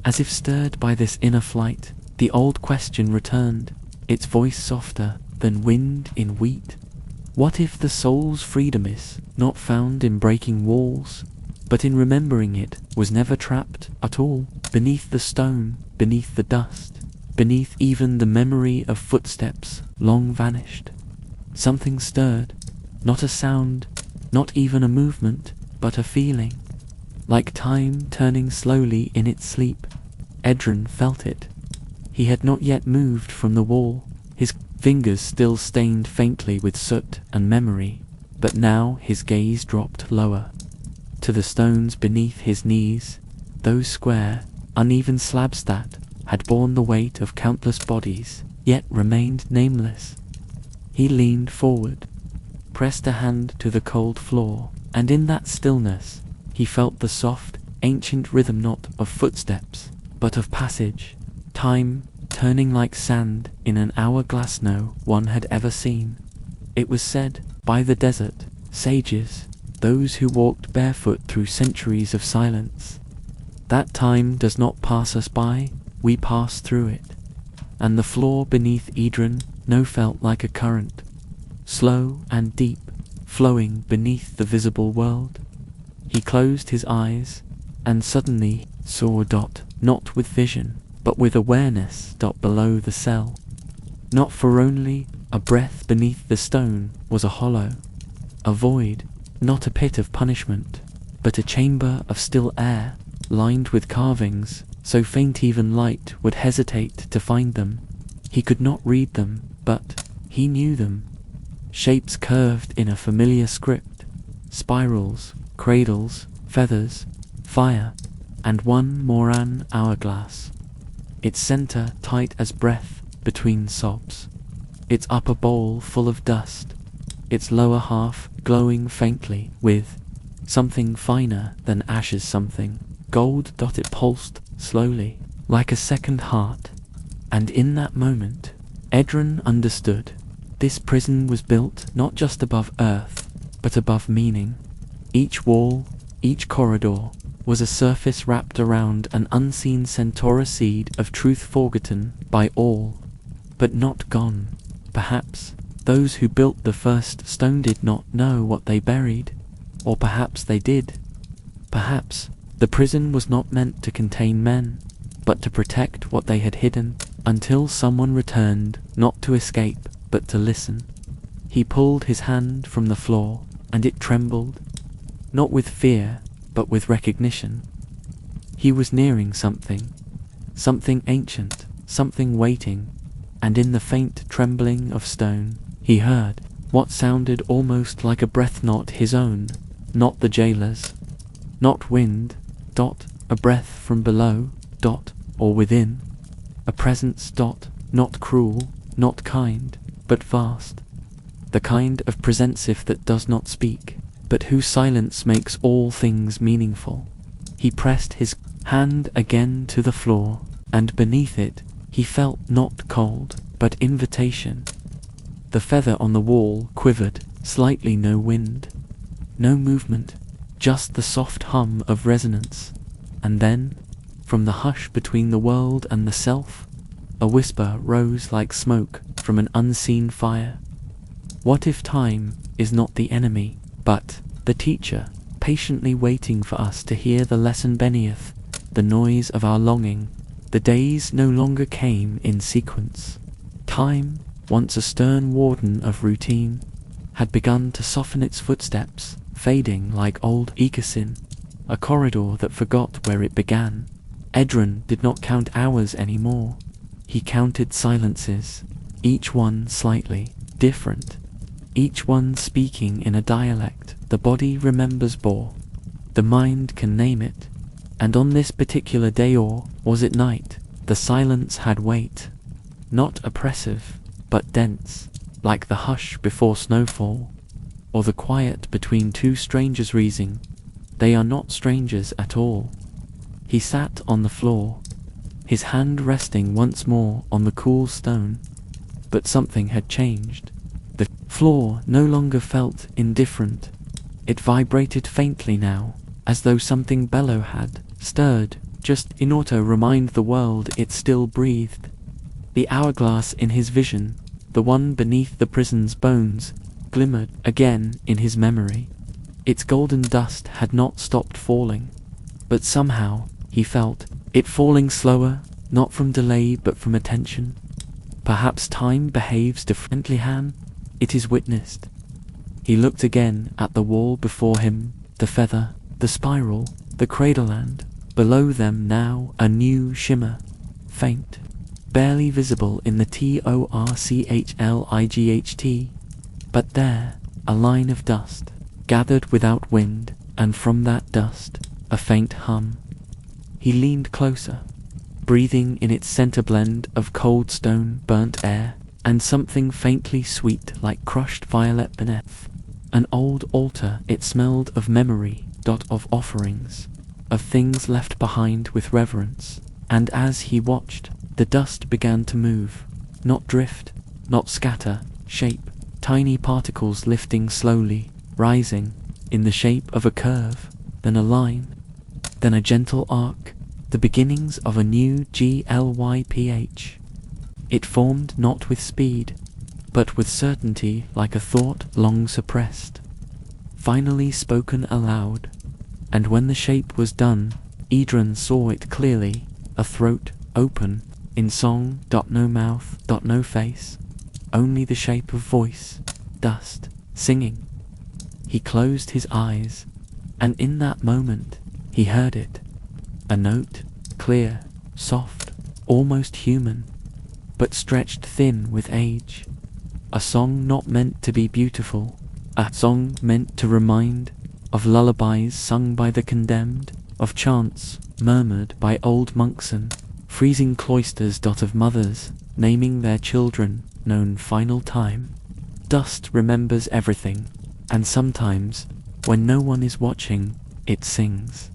as if stirred by this inner flight, the old question returned, its voice softer than wind in wheat. What if the soul's freedom is not found in breaking walls, but in remembering it was never trapped at all, beneath the stone, beneath the dust, beneath even the memory of footsteps long vanished? Something stirred, not a sound, not even a movement, but a feeling, like time turning slowly in its sleep. Idron felt it. He had not yet moved from the wall, his fingers still stained faintly with soot and memory, but now his gaze dropped lower, to the stones beneath his knees, those square, uneven slabs that had borne the weight of countless bodies, yet remained nameless. He leaned forward, pressed a hand to the cold floor, and in that stillness he felt the soft, ancient rhythm not of footsteps, but of passage, time turning like sand in an hourglass no one had ever seen. It was said by the desert sages, those who walked barefoot through centuries of silence, that time does not pass us by, we pass through it. And the floor beneath Idron no felt like a current, slow and deep, flowing beneath the visible world. He closed his eyes, and suddenly saw a dot, not with vision, but with awareness, dot below the cell. Not for only a breath beneath the stone was a hollow, a void, not a pit of punishment, but a chamber of still air, lined with carvings, so faint even light would hesitate to find them. He could not read them, but he knew them. Shapes curved in a familiar script, spirals, cradles, feathers, fire, and one more, an hourglass, its center tight as breath between sobs, its upper bowl full of dust, its lower half glowing faintly with something finer than ashes, something gold. It pulsed slowly, like a second heart, and in that moment, Idron understood. This prison was built not just above earth, but above meaning. Each wall, each corridor, was a surface wrapped around an unseen centaur seed of truth forgotten by all, but not gone. Perhaps those who built the first stone did not know what they buried, or perhaps they did. Perhaps the prison was not meant to contain men, but to protect what they had hidden, until someone returned, not to escape, but to listen. He pulled his hand from the floor, and it trembled, not with fear, but with recognition. He was nearing something. Something ancient, something waiting, and in the faint trembling of stone, he heard what sounded almost like a breath, not his own, not the jailer's, not wind, a breath from below, or within, a presence, not cruel, not kind, but vast, the kind of presensive that does not speak, but whose silence makes all things meaningful. He pressed his hand again to the floor, and beneath it he felt not cold, but invitation. The feather on the wall quivered slightly, no wind, no movement, just the soft hum of resonance. And then, from the hush between the world and the self, a whisper rose like smoke from an unseen fire. What if time is not the enemy, but the teacher, patiently waiting for us to hear the lesson beneath the noise of our longing? The days no longer came in sequence. Time, once a stern warden of routine, had begun to soften its footsteps, fading like old Ecosyn, a corridor that forgot where it began. Edron did not count hours anymore. He counted silences, each one slightly different, each one speaking in a dialect the body remembers bore, the mind can name it. And on this particular day, or was it night, the silence had weight, not oppressive, but dense, like the hush before snowfall, or the quiet between two strangers reasoning. They are not strangers at all. He sat on the floor, his hand resting once more on the cool stone, but something had changed. The floor no longer felt indifferent. It vibrated faintly now, as though something bellow had stirred, just enough to remind the world it still breathed. The hourglass in his vision, the one beneath the prison's bones, glimmered again in his memory. Its golden dust had not stopped falling, but somehow he felt it falling slower, not from delay but from attention. Perhaps time behaves differently, it is witnessed. He looked again at the wall before him, the feather, the spiral, the cradle, and below them now a new shimmer, faint, barely visible in the torchlight, but there, a line of dust, gathered without wind, and from that dust, a faint hum. He leaned closer, breathing in its center blend of cold stone, burnt air, and something faintly sweet like crushed violet beneath. An old altar, it smelled of memory, of offerings, of things left behind with reverence. And as he watched, the dust began to move, not drift, not scatter, shape, tiny particles lifting slowly, rising, in the shape of a curve, then a line, then a gentle arc, the beginnings of a new glyph. It formed not with speed, but with certainty, like a thought long suppressed, finally spoken aloud. And when the shape was done, Edron saw it clearly, a throat, open, in song, no mouth, no face, only the shape of voice, dust, singing. He closed his eyes, and in that moment, he heard it. A note, clear, soft, almost human, but stretched thin with age. A song not meant to be beautiful, a song meant to remind of lullabies sung by the condemned, of chants murmured by old monks and freezing cloisters, of mothers naming their children, known final time. Dust remembers everything, and sometimes, when no one is watching, it sings.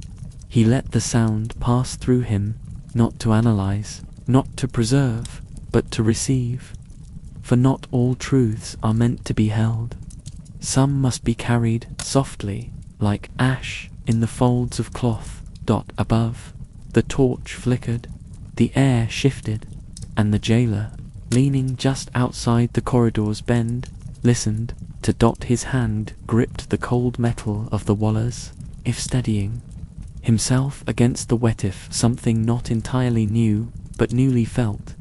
He let the sound pass through him, not to analyze, not to preserve, but to receive. For not all truths are meant to be held. Some must be carried softly, like ash in the folds of cloth. Above, the torch flickered, the air shifted, and the jailer, leaning just outside the corridor's bend, listened to his hand gripped the cold metal of the wallers, if steadying himself against the wet, if something not entirely new, but newly felt.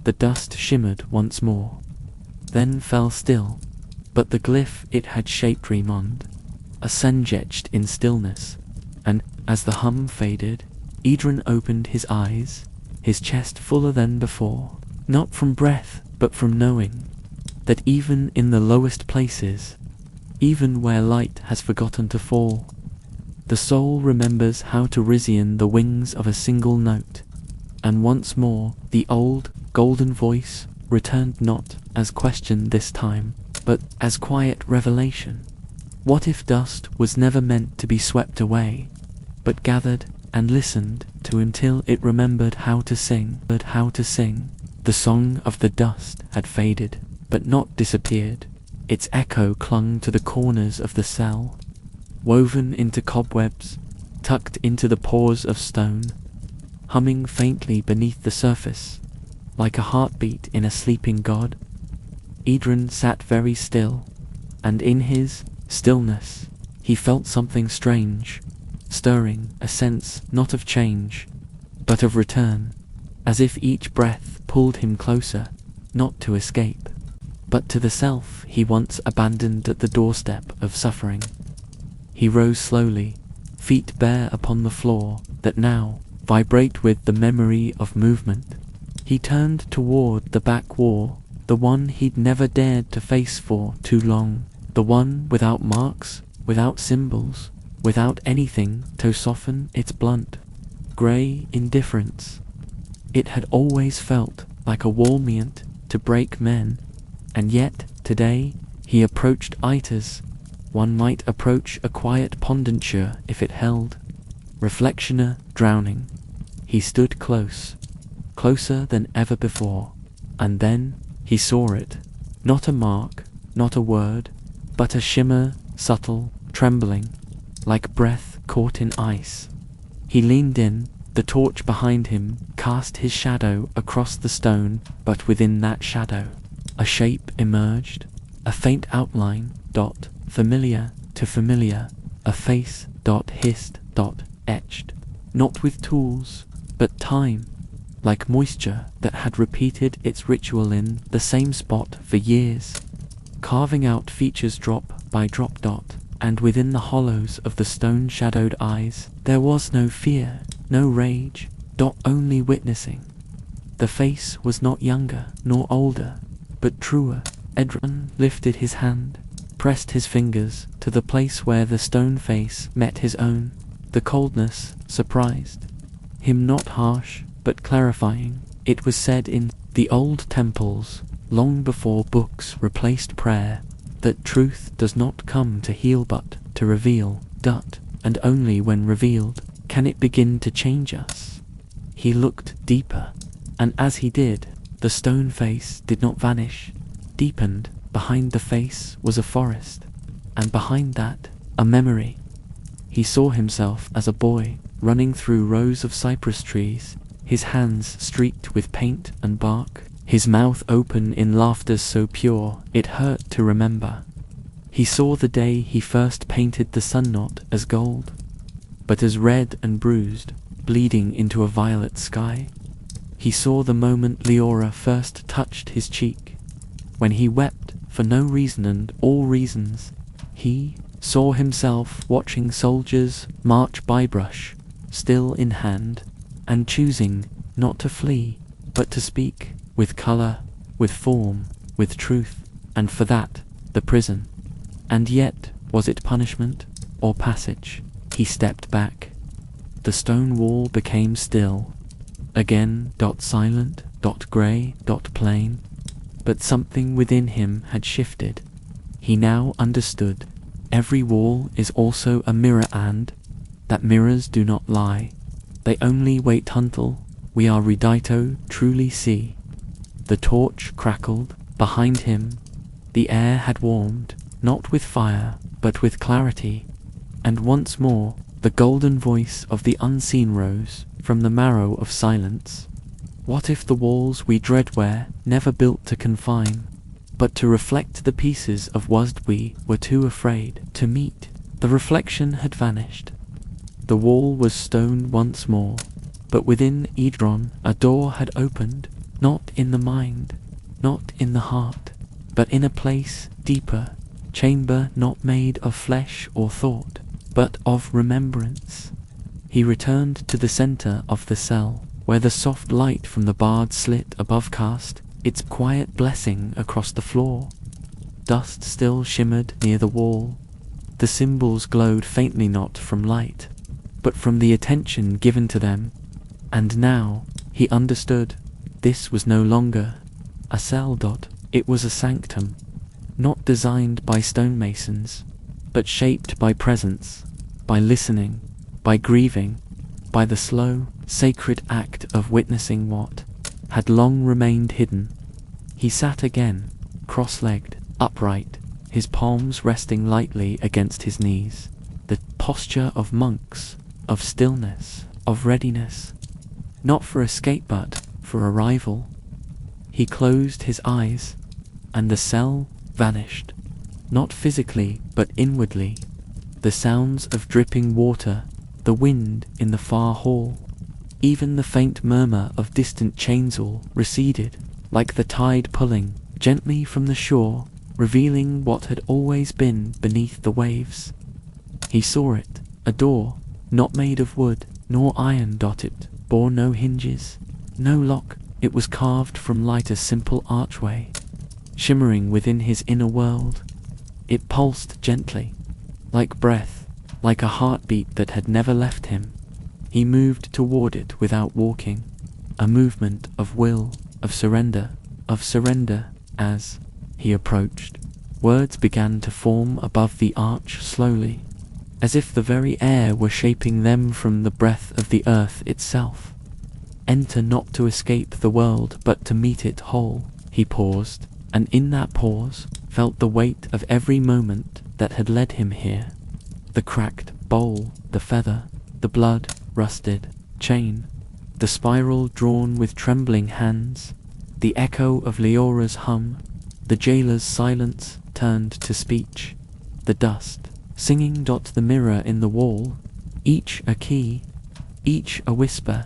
The dust shimmered once more, then fell still, but the glyph it had shaped remained, a etched in stillness, And as the hum faded, Idrun opened his eyes, his chest fuller than before, not from breath, but from knowing that even in the lowest places, even where light has forgotten to fall, the soul remembers how to Rizian the wings of a single note. And once more the old, golden voice returned, not as question this time, but as quiet revelation. What if dust was never meant to be swept away, but gathered and listened to until it remembered how to sing? The song of the dust had faded, but not disappeared. Its echo clung to the corners of the cell, woven into cobwebs, tucked into the pores of stone, humming faintly beneath the surface, like a heartbeat in a sleeping god. Idrun sat very still, and in his stillness he felt something strange, stirring, a sense not of change, but of return, as if each breath pulled him closer, not to escape, but to the self he once abandoned at the doorstep of suffering. He rose slowly, feet bare upon the floor that now vibrate with the memory of movement. He turned toward the back wall, the one he'd never dared to face for too long, the one without marks, without symbols, without anything to soften its blunt, grey indifference. It had always felt like a wall meant to break men, and yet today he approached Ita's. One might approach a quiet pondenture if it held. Reflectioner drowning. He stood close, closer than ever before, and then he saw it. Not a mark, not a word, but a shimmer, subtle, trembling, like breath caught in ice. He leaned in, the torch behind him cast his shadow across the stone, but within that shadow a shape emerged, a faint outline, dot, familiar to familiar, a face, dot, hissed, dot, etched, not with tools, but time, like moisture that had repeated its ritual in the same spot for years, carving out features drop by drop, dot, and within the hollows of the stone-shadowed eyes there was no fear, no rage, dot, only witnessing. The face was not younger nor older, but truer. Idrun lifted his hand, pressed his fingers to the place where the stone face met his own. The coldness surprised him, not harsh, but clarifying. It was said in the old temples, long before books replaced prayer, that truth does not come to heal but to reveal, dot, and only when revealed can it begin to change us. He looked deeper, and as he did, the stone face did not vanish, deepened. Behind the face was a forest, and behind that, a memory. He saw himself as a boy, running through rows of cypress trees, his hands streaked with paint and bark, his mouth open in laughter so pure it hurt to remember. He saw the day he first painted the sun, not as gold, but as red and bruised, bleeding into a violet sky. He saw the moment Leora first touched his cheek, when he wept for no reason and all reasons. He saw himself watching soldiers march by, brush still in hand, and choosing not to flee, but to speak, with colour, with form, with truth, and for that, the prison. And yet, was it punishment, or passage? He stepped back. The stone wall became still. Again, dot silent, dot grey, dot plain. But something within him had shifted. He now understood. Every wall is also a mirror, and that mirrors do not lie. They only wait until we are redito truly see. The torch crackled behind him. The air had warmed, not with fire, but with clarity. And once more, the golden voice of the unseen rose from the marrow of silence. What if the walls we dread were never built to confine, but to reflect the pieces of what we were too afraid to meet? The reflection had vanished. The wall was stone once more, but within Idrun a door had opened, not in the mind, not in the heart, but in a place deeper, chamber not made of flesh or thought, but of remembrance. He returned to the center of the cell, where the soft light from the barred slit above cast its quiet blessing across the floor. Dust still shimmered near the wall. The symbols glowed faintly, not from light, but from the attention given to them. And now he understood. This was no longer a cell. It was a sanctum, not designed by stonemasons, but shaped by presence, by listening, by grieving, by the slow, sacred act of witnessing what had long remained hidden. He sat again, cross-legged, upright, his palms resting lightly against his knees, the posture of monks, of stillness, of readiness, not for escape but for arrival. He closed his eyes, and the cell vanished, not physically but inwardly. The sounds of dripping water, the wind in the far hall, even the faint murmur of distant chainsaw receded, like the tide pulling gently from the shore, revealing what had always been beneath the waves. He saw it, a door, not made of wood nor iron. It bore no hinges, no lock. It was carved from light, a simple archway, shimmering within his inner world. It pulsed gently, like breath, like a heartbeat that had never left him. He moved toward it without walking, a movement of will, of surrender. As he approached, words began to form above the arch slowly, as if the very air were shaping them from the breath of the earth itself. Enter not to escape the world, but to meet it whole. He paused, and in that pause felt the weight of every moment that had led him here. The cracked bowl, the feather, the blood rusted chain, the spiral drawn with trembling hands, the echo of Leora's hum, the jailer's silence turned to speech, the dust singing. The mirror in the wall, each a key, each a whisper,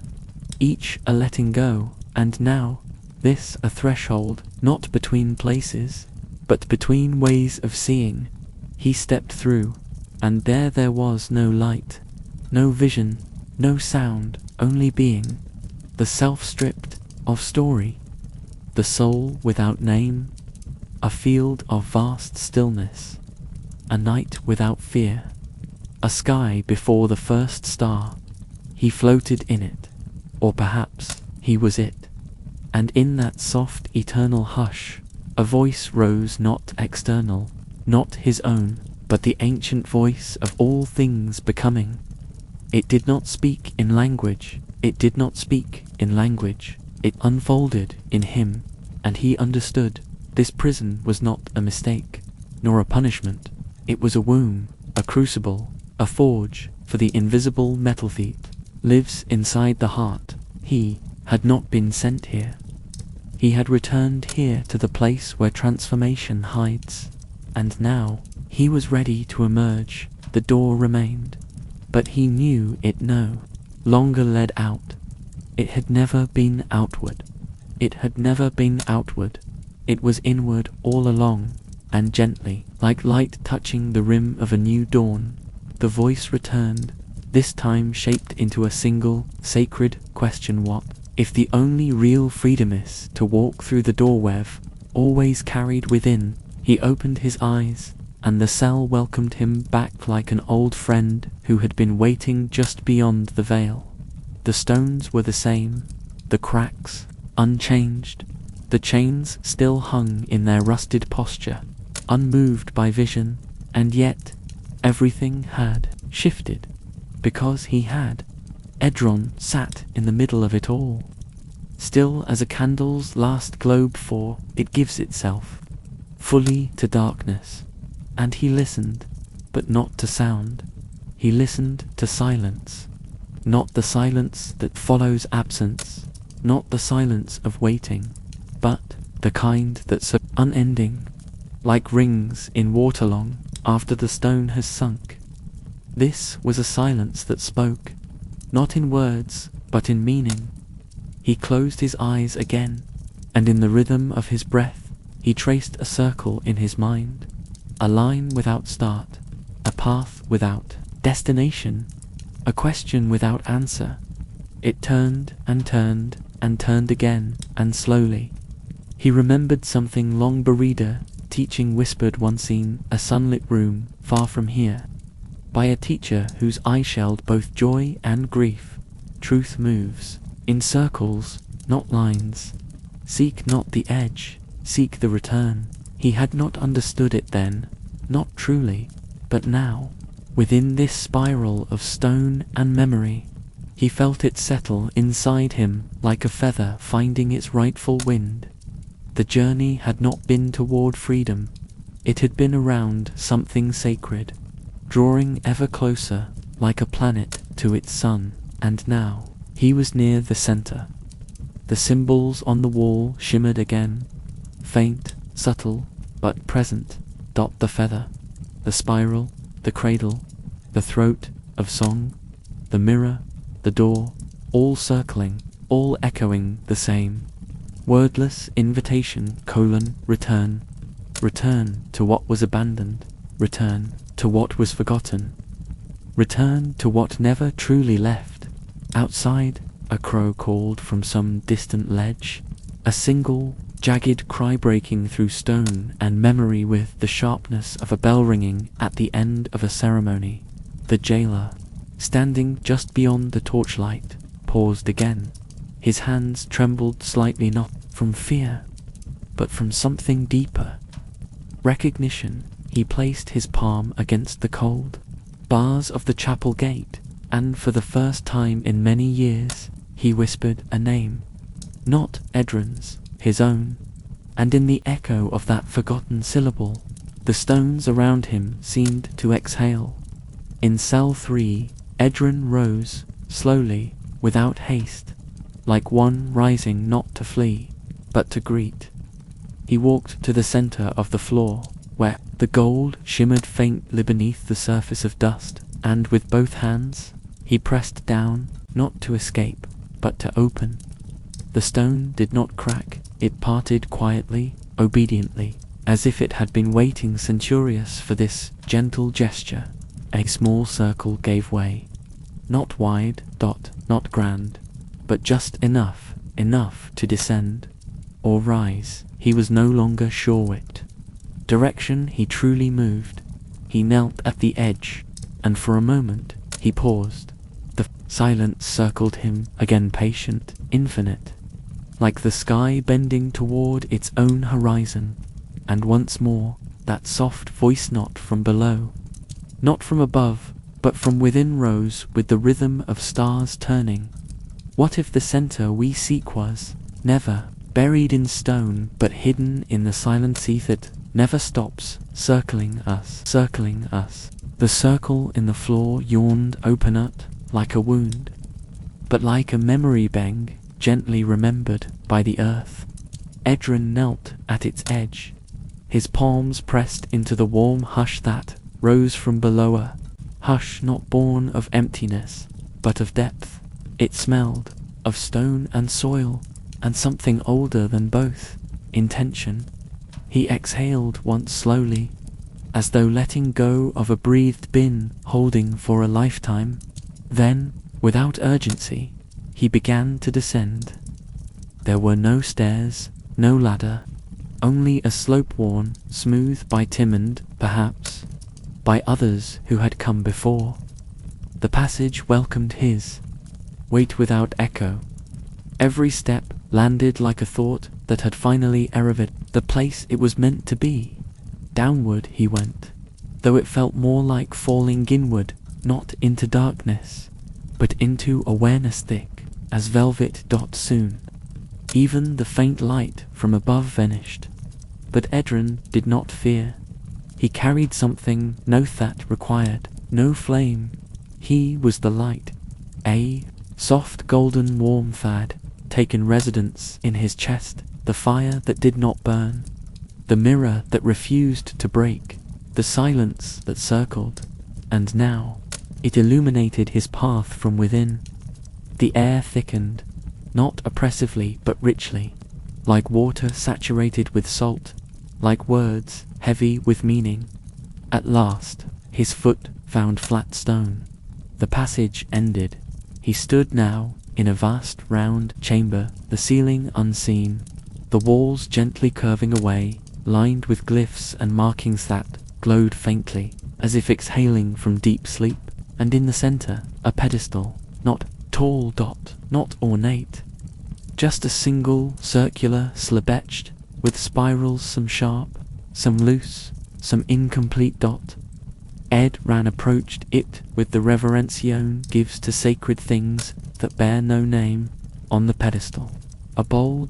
each a letting go. And now this a threshold, not between places, but between ways of seeing. He stepped through, and there was no light, no vision, no sound, only being, the self stripped of story, the soul without name, a field of vast stillness, a night without fear, a sky before the first star. He floated in it, or perhaps he was it. And in that soft eternal hush, a voice rose, not external, not his own, but the ancient voice of all things becoming. It did not speak in language, it unfolded in him, and he understood. This prison was not a mistake, nor a punishment. It was a womb, a crucible, a forge for the invisible metal that lives inside the heart. He had not been sent here. He had returned here to the place where transformation hides. And now he was ready to emerge. The door remained, but he knew it no longer led out. It had never been outward. It was inward all along, and gently, like light touching the rim of a new dawn, the voice returned, this time shaped into a single, sacred question. What if the only real freedom is to walk through the doorway always carried within? He opened his eyes, and the cell welcomed him back like an old friend who had been waiting just beyond the veil. The stones were the same, the cracks unchanged, the chains still hung in their rusted posture, unmoved by vision, and yet everything had shifted, because he had. Edron sat in the middle of it all, still as a candle's last glow before it gives itself fully to darkness, and he listened, but not to sound. He listened to silence, not the silence that follows absence, not the silence of waiting, but the kind that's so unending, like rings in water long after the stone has sunk. This was a silence that spoke, not in words, but in meaning. He closed his eyes again, and in the rhythm of his breath, he traced a circle in his mind, a line without start, a path without destination. a question without answer. It turned and turned and turned again, and slowly. He remembered something long buried, teaching whispered once in a sunlit room far from here, by a teacher whose eye shelled both joy and grief. Truth moves in circles, not lines. Seek not the edge, seek the return. He had not understood it then, not truly, but now, within this spiral of stone and memory, he felt it settle inside him like a feather finding its rightful wind. The journey had not been toward freedom, it had been around something sacred, drawing ever closer like a planet to its sun, and now he was near the center. The symbols on the wall shimmered again, faint, subtle, but present. The feather, the spiral, the cradle, the throat of song, the mirror, the door, all circling, all echoing the same wordless invitation: return. Return to what was abandoned, return to what was forgotten, return to what never truly left. Outside, a crow called from some distant ledge, a single jagged cry breaking through stone and memory with the sharpness of a bell ringing at the end of a ceremony. The jailer, standing just beyond the torchlight, paused again. His hands trembled slightly, not from fear, but from something deeper. Recognition. He placed his palm against the cold bars of the chapel gate, and for the first time in many years, he whispered a name. Not Edrin's, his own. And in the echo of that forgotten syllable, the stones around him seemed to exhale. In cell 3, Edrin rose, slowly, without haste, like one rising not to flee, but to greet. He walked to the center of the floor, where the gold shimmered faintly beneath the surface of dust, and with both hands, he pressed down, not to escape, but to open. The stone did not crack, it parted quietly, obediently, as if it had been waiting centurious for this gentle gesture. A small circle gave way. Not wide, not grand, but just enough to descend, or rise. He was no longer sure it. Direction he truly moved. He knelt at the edge, and for a moment, he paused. The silence circled him again, patient, infinite, like the sky bending toward its own horizon, and once more, that soft voice not from below, not from above, but from within rose with the rhythm of stars turning. What if the center we seek was never buried in stone, but hidden in the silent sea that never stops, circling us? The circle in the floor yawned open out, like a wound, but like a memory bang, gently remembered by the earth. Edrin knelt at its edge, his palms pressed into the warm hush that rose from below, a hush not born of emptiness, but of depth. It smelled of stone and soil, and something older than both, intention. He exhaled once slowly, as though letting go of a breathed bin holding for a lifetime. Then, without urgency, he began to descend. There were no stairs, no ladder, only a slope worn smooth by Timond, perhaps, by others who had come before. The passage welcomed his weight without echo. Every step landed like a thought that had finally arrived the place it was meant to be. Downward he went, though it felt more like falling inward, not into darkness, but into awareness thick as velvet. Soon, even the faint light from above vanished. But Edrin did not fear. He carried something no that required no flame. He was the light, a soft golden warmth had taken residence in his chest, the fire that did not burn, the mirror that refused to break, the silence that circled, and now it illuminated his path from within. The air thickened, not oppressively but richly, like water saturated with salt, like words heavy with meaning. At last, his foot found flat stone. The passage ended. He stood now in a vast round chamber, the ceiling unseen, the walls gently curving away, lined with glyphs and markings that glowed faintly, as if exhaling from deep sleep, and in the center, a pedestal, not tall, not ornate, just a single circular slab etched, with spirals, some sharp, some loose, some incomplete dot. Ran approached it with the reverentione gives to sacred things that bear no name. On the pedestal, a bowl,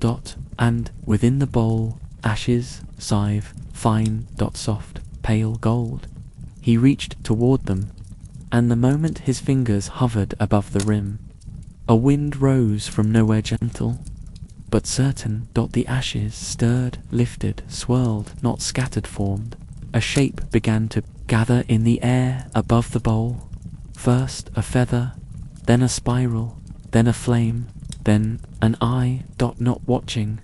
and within the bowl, ashes, sieve, fine, soft, pale gold. He reached toward them, and the moment his fingers hovered above the rim, a wind rose from nowhere, gentle but certain. The ashes stirred, lifted, swirled, not scattered, formed. A shape began to gather in the air above the bowl. First a feather, then a spiral, then a flame, then an eye, not watching,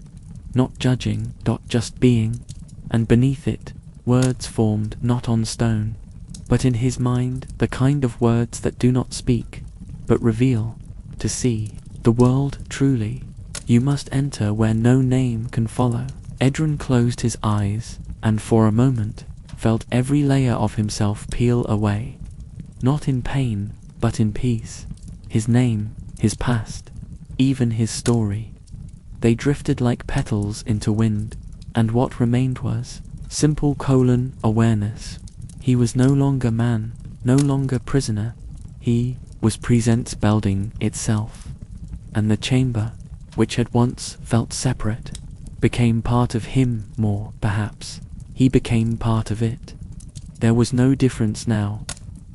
not judging, just being, and beneath it, words formed not on stone, but in his mind, the kind of words that do not speak, but reveal. To see the world truly, you must enter where no name can follow. Edron closed his eyes, and for a moment felt every layer of himself peel away, not in pain, but in peace. His name, his past, even his story. They drifted like petals into wind, and what remained was simple awareness. He was no longer man, no longer prisoner. He was presence building itself, and the chamber, which had once felt separate, became part of him more, perhaps. He became part of it. There was no difference now,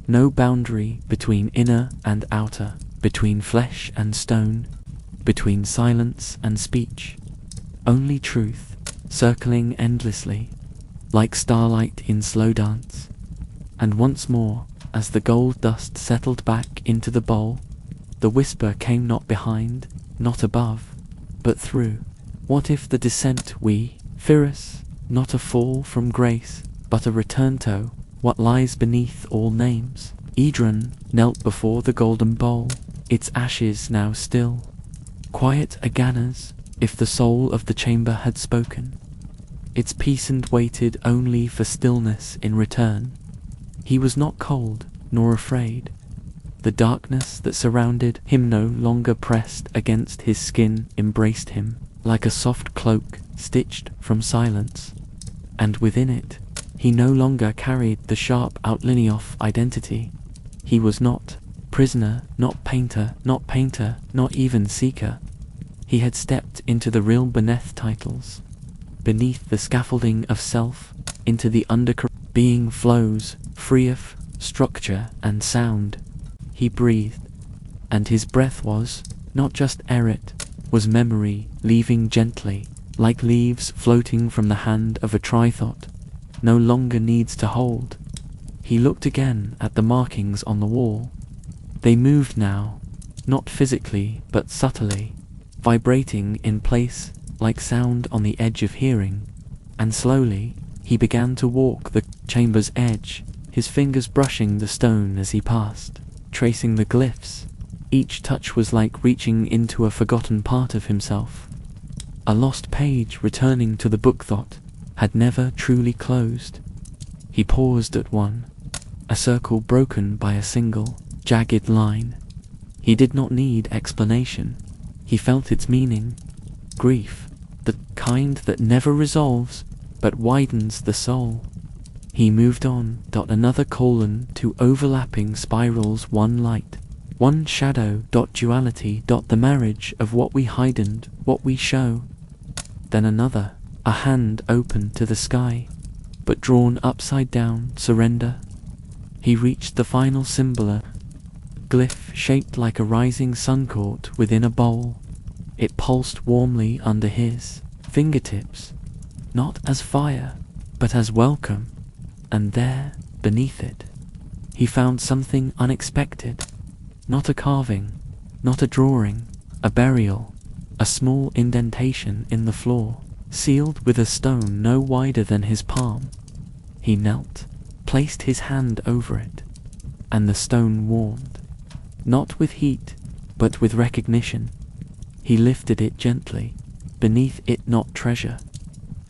no boundary between inner and outer, between flesh and stone, between silence and speech. Only truth, circling endlessly, like starlight in slow dance. And once more, as the gold dust settled back into the bowl, the whisper came not behind, not above, but through. What if the descent we fear us, not a fall from grace, but a return to what lies beneath all names? Edron knelt before the golden bowl, its ashes now still, quiet again as if the soul of the chamber had spoken. Its peace and waited only for stillness in return. He was not cold, nor afraid. The darkness that surrounded him no longer pressed against his skin, embraced him like a soft cloak stitched from silence. And within it, he no longer carried the sharp outline of identity. He was not prisoner, not painter, not even seeker. He had stepped into the realm beneath titles, beneath the scaffolding of self, into the undercurrent. Being flows, free of structure and sound. He breathed, and his breath was not just air, it was memory, leaving gently, like leaves floating from the hand of a trithought, no longer needs to hold. He looked again at the markings on the wall. They moved now, not physically, but subtly, vibrating in place like sound on the edge of hearing, and slowly he began to walk the chamber's edge, his fingers brushing the stone as he passed, tracing the glyphs. Each touch was like reaching into a forgotten part of himself. A lost page returning to the book thought had never truly closed. He paused at one, a circle broken by a single, jagged line. He did not need explanation. He felt its meaning. Grief, the kind that never resolves, but widens the soul. He moved on, another colon, two overlapping spirals, one light, one shadow, duality, the marriage of what we hide and what we show. Then another, a hand open to the sky, but drawn upside down, surrender. He reached the final symbol, a glyph shaped like a rising sun caught within a bowl. It pulsed warmly under his fingertips, not as fire, but as welcome. And there, beneath it, he found something unexpected. Not a carving, not a drawing, a burial, a small indentation in the floor, sealed with a stone no wider than his palm. He knelt, placed his hand over it, and the stone warmed. not with heat, but with recognition. He lifted it gently, beneath it not treasure,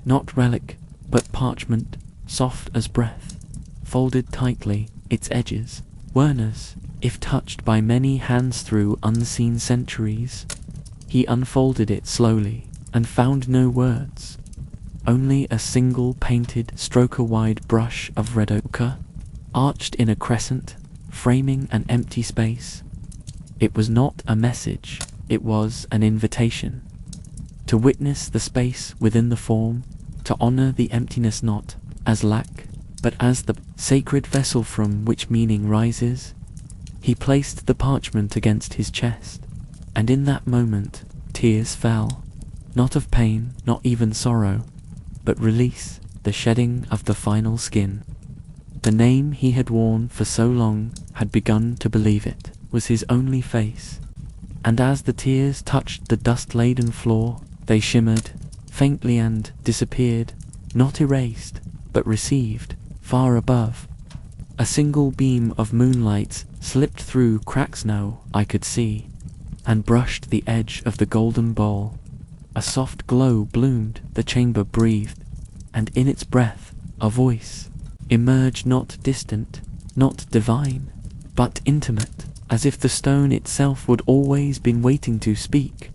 not relic, but parchment, soft as breath, folded tightly, its edges, Werner's, if touched by many hands through unseen centuries. He unfolded it slowly, and found no words, only a single painted stroke-wide brush of red ochre, arched in a crescent, framing an empty space. It was not a message, it was an invitation. To witness the space within the form, to honor the emptiness not as lack, but as the sacred vessel from which meaning rises. He placed the parchment against his chest, and in that moment tears fell, not of pain, not even sorrow, but release, the shedding of the final skin. The name he had worn for so long had begun to believe it was his only face, and as the tears touched the dust-laden floor, they shimmered faintly and disappeared, not erased, but received, far above. A single beam of moonlight slipped through cracks now I could see, and brushed the edge of the golden bowl. A soft glow bloomed, the chamber breathed, and in its breath a voice emerged, not distant, not divine, but intimate, as if the stone itself would always been waiting to speak.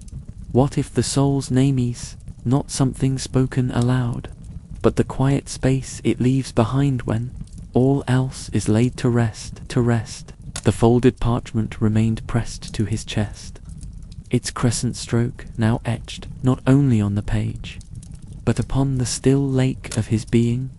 What if the soul's name is not something spoken aloud, but the quiet space it leaves behind when all else is laid to rest, to rest? The folded parchment remained pressed to his chest, its crescent stroke now etched not only on the page, but upon the still lake of his being.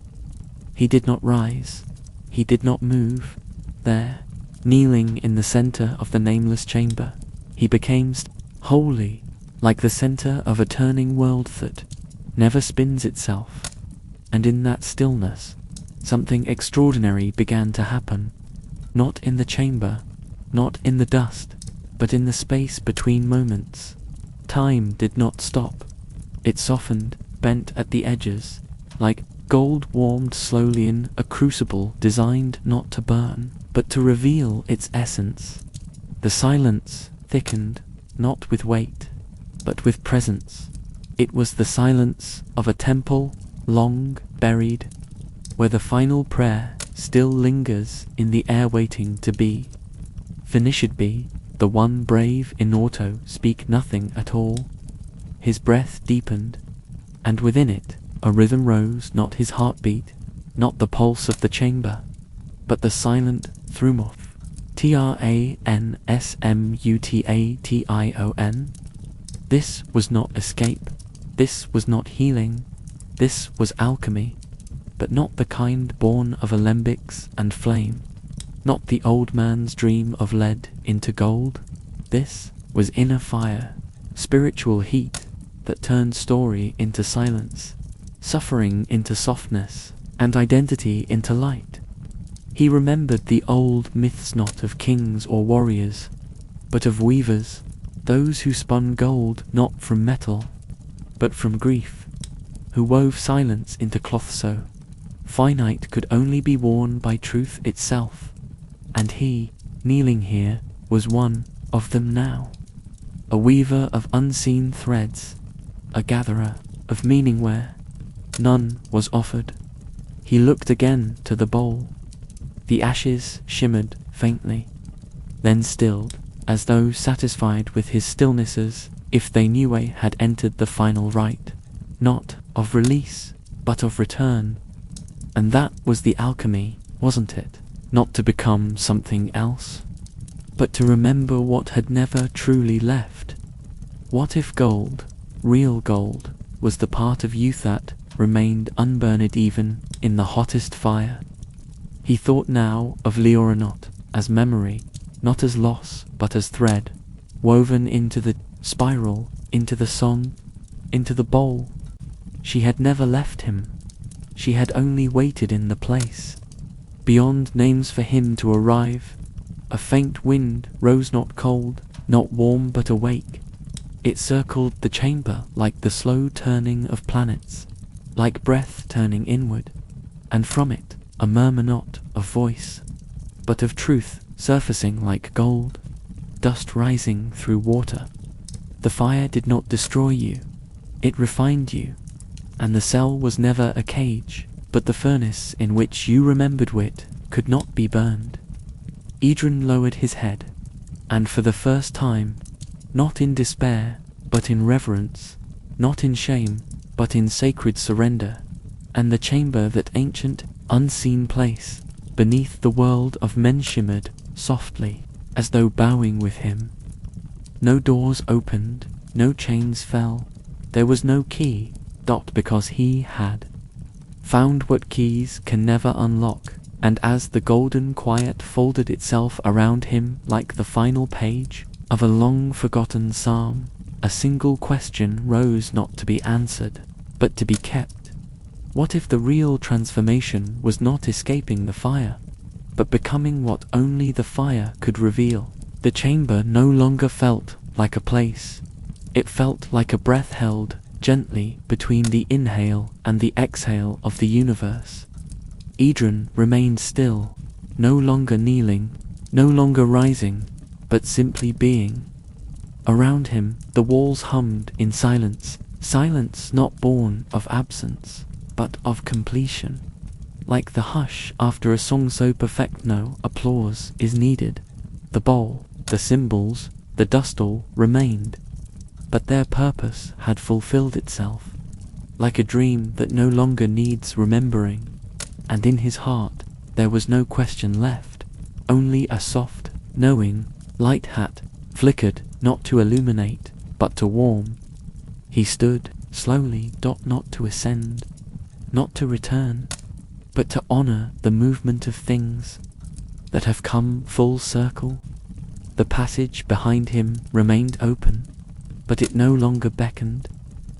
He did not rise, he did not move. There, kneeling in the center of the nameless chamber, he became holy, like the center of a turning world that never spins itself. And in that stillness, something extraordinary began to happen, not in the chamber, not in the dust, but in the space between moments. Time did not stop. It softened, bent at the edges, like gold warmed slowly in a crucible designed not to burn, but to reveal its essence. The silence thickened, not with weight, but with presence. It was the silence of a temple long buried, where the final prayer still lingers in the air waiting to be. Finished be, the one brave in auto speak nothing at all. His breath deepened, and within it a rhythm rose, not his heartbeat, not the pulse of the chamber, but the silent thrumoth. Transmutation. This was not escape, this was not healing, this was alchemy, but not the kind born of alembics and flame, not the old man's dream of lead into gold. This was inner fire, spiritual heat that turned story into silence, suffering into softness, and identity into light. He remembered the old myths not of kings or warriors, but of weavers, those who spun gold not from metal, but from grief, who wove silence into cloth so finite could only be worn by truth itself. And he, kneeling here, was one of them now, a weaver of unseen threads, a gatherer of meaning where none was offered. He looked again to the bowl. The ashes shimmered faintly, then stilled, as though satisfied with his stillnesses, if they knew I had entered the final rite, not of release, but of return. And that was the alchemy, wasn't it? Not to become something else, but to remember what had never truly left. What if gold, real gold, was the part of youth that remained unburned even in the hottest fire? He thought now of Leora not as memory, not as loss, but as thread, woven into the spiral, into the song, into the bowl. She had never left him. She had only waited in the place, beyond names for him to arrive. A faint wind rose, not cold, not warm, but awake. It circled the chamber like the slow turning of planets, like breath turning inward, and from it a murmur not of voice, but of truth surfacing like gold. dust rising through water. The fire did not destroy you, it refined you, and the cell was never a cage, but the furnace in which you remembered wit could not be burned. Idrun lowered his head, and for the first time, not in despair, but in reverence, not in shame, but in sacred surrender, and the chamber, that ancient, unseen place, beneath the world of men, shimmered softly, as though bowing with him. No doors opened, no chains fell, there was no key, because he had found what keys can never unlock, and as the golden quiet folded itself around him like the final page of a long-forgotten psalm, a single question rose, not to be answered, but to be kept. What if the real transformation was not escaping the fire, but becoming what only the fire could reveal? The chamber no longer felt like a place. It felt like a breath held gently between the inhale and the exhale of the universe. Idrun remained still, no longer kneeling, no longer rising, but simply being. Around him, the walls hummed in silence, silence not born of absence, but of completion. Like the hush after a song so perfect no applause is needed. The bowl, the cymbals, the dust all remained, but their purpose had fulfilled itself, like a dream that no longer needs remembering. And in his heart there was no question left, only a soft, knowing light hat flickered, not to illuminate, but to warm. He stood slowly, not to ascend, not to return, but to honor the movement of things that have come full circle. The passage behind him remained open, but it no longer beckoned,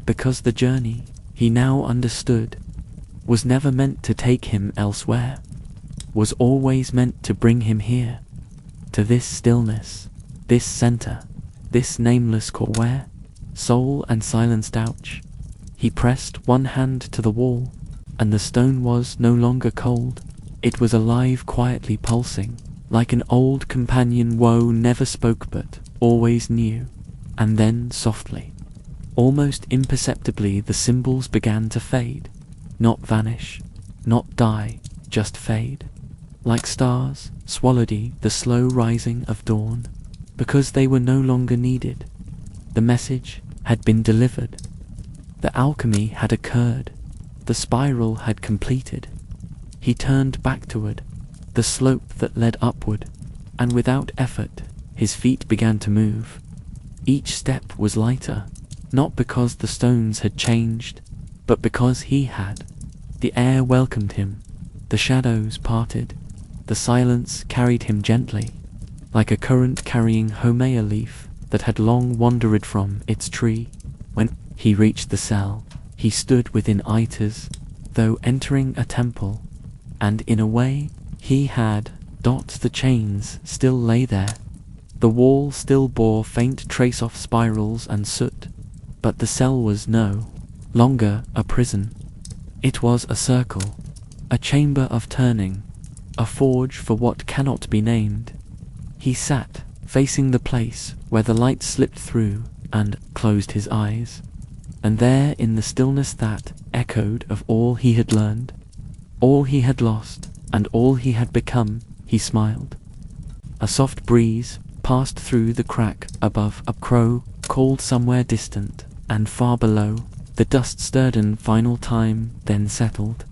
because the journey, he now understood, was never meant to take him elsewhere, was always meant to bring him here, to this stillness, this center, this nameless core where, soul and silence ouch. He pressed one hand to the wall, and the stone was no longer cold. It was alive, quietly pulsing, like an old companion woe never spoke but always knew. And then softly, almost imperceptibly, the symbols began to fade, not vanish, not die, just fade, like stars swallowed the slow rising of dawn, because they were no longer needed. The message had been delivered, the alchemy had occurred, the spiral had completed. He turned back toward the slope that led upward, and without effort his feet began to move. Each step was lighter, not because the stones had changed, but because he had. The air welcomed him, the shadows parted, the silence carried him gently, like a current carrying home a leaf that had long wandered from its tree. When he reached the cell, he stood within Ita's, though entering a temple, and in a way he had. The chains still lay there, the wall still bore faint trace of spirals and soot, but the cell was no longer a prison. It was a circle, a chamber of turning, a forge for what cannot be named. He sat, facing the place where the light slipped through, and closed his eyes. And there, in the stillness that echoed of all he had learned, all he had lost, and all he had become, he smiled. A soft breeze passed through the crack above. A crow called somewhere distant, and far below, the dust stirred in final time, then settled.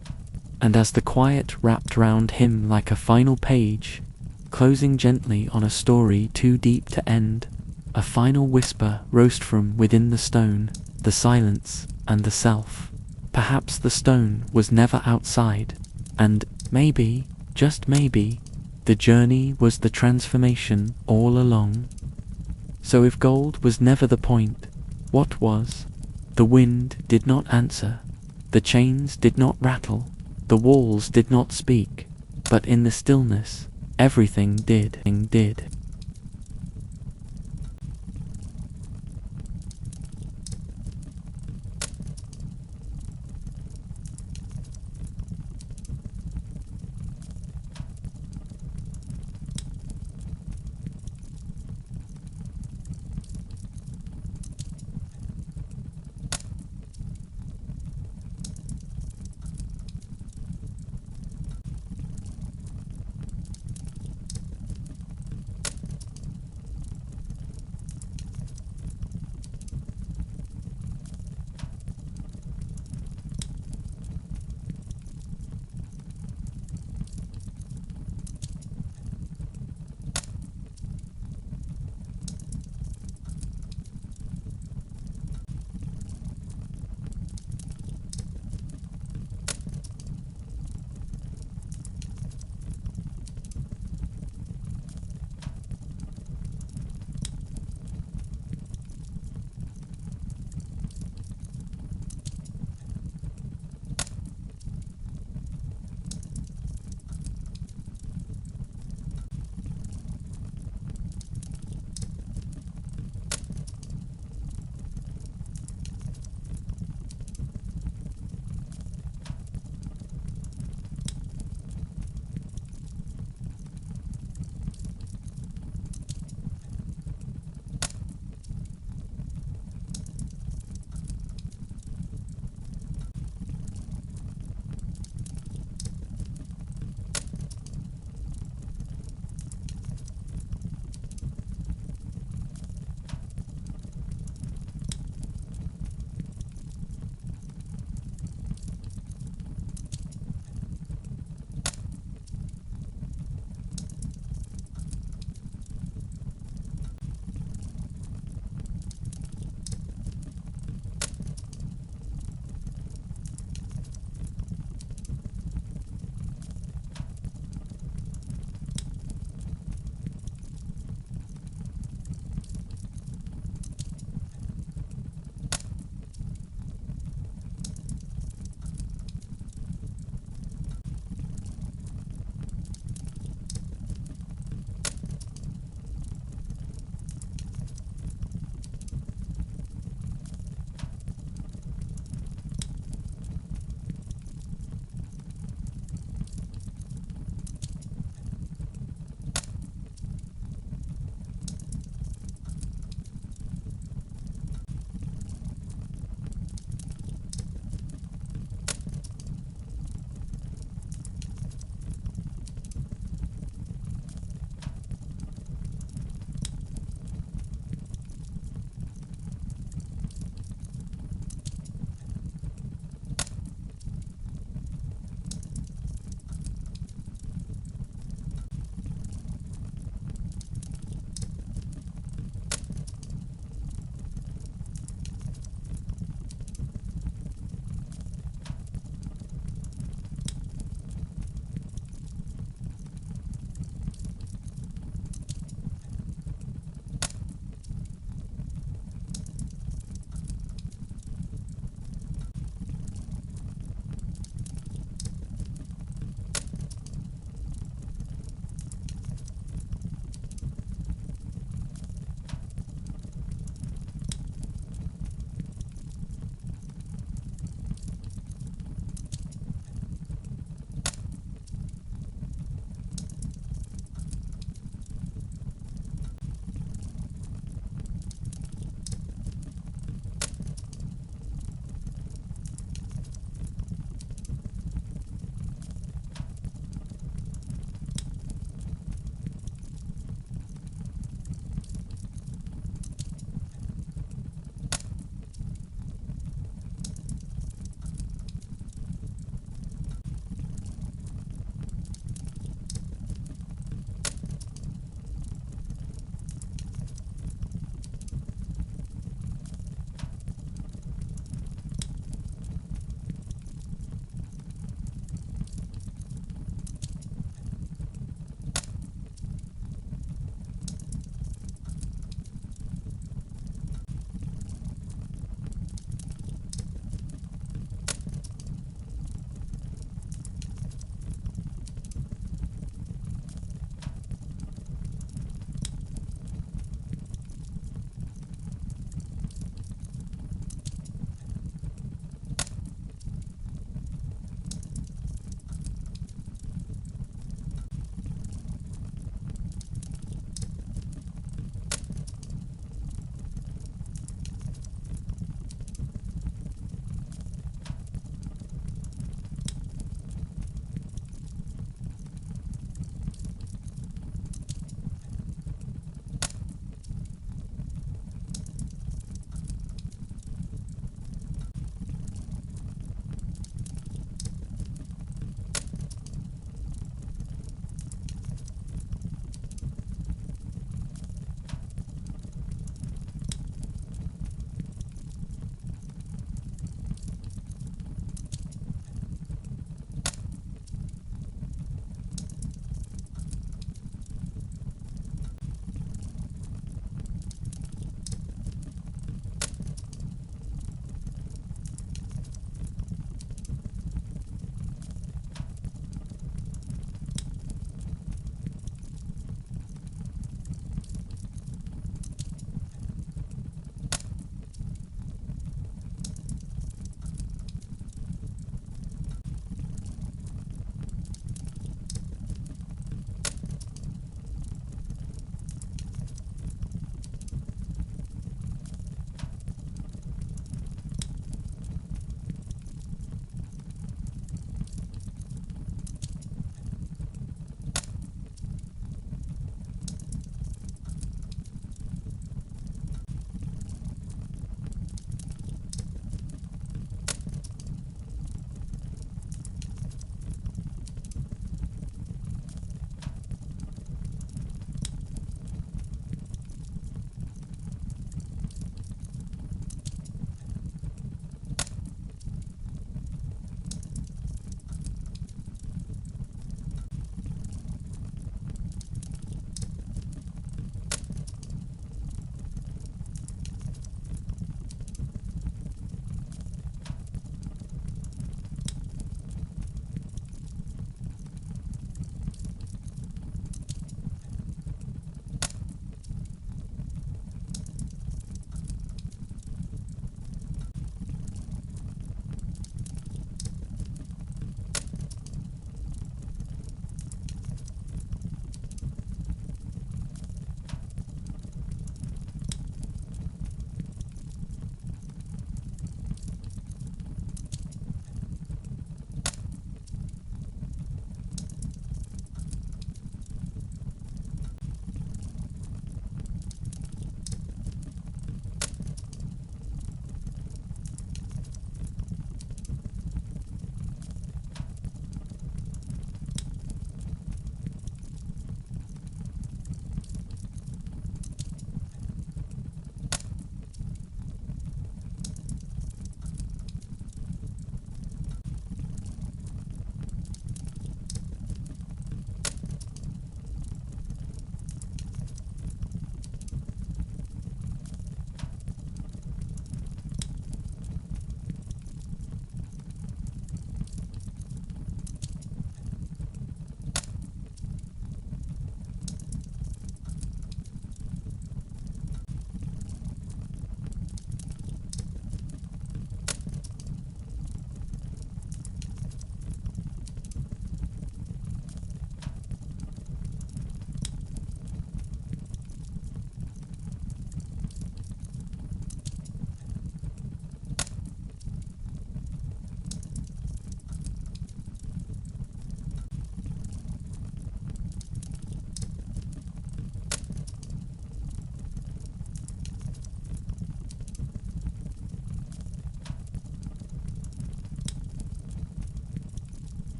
And as the quiet wrapped round him like a final page, closing gently on a story too deep to end, a final whisper rose from within the stone, the silence, and the self. Perhaps the stone was never outside, and maybe, just maybe, the journey was the transformation all along. So if gold was never the point, what was? The wind did not answer, the chains did not rattle, the walls did not speak, but in the stillness, everything did.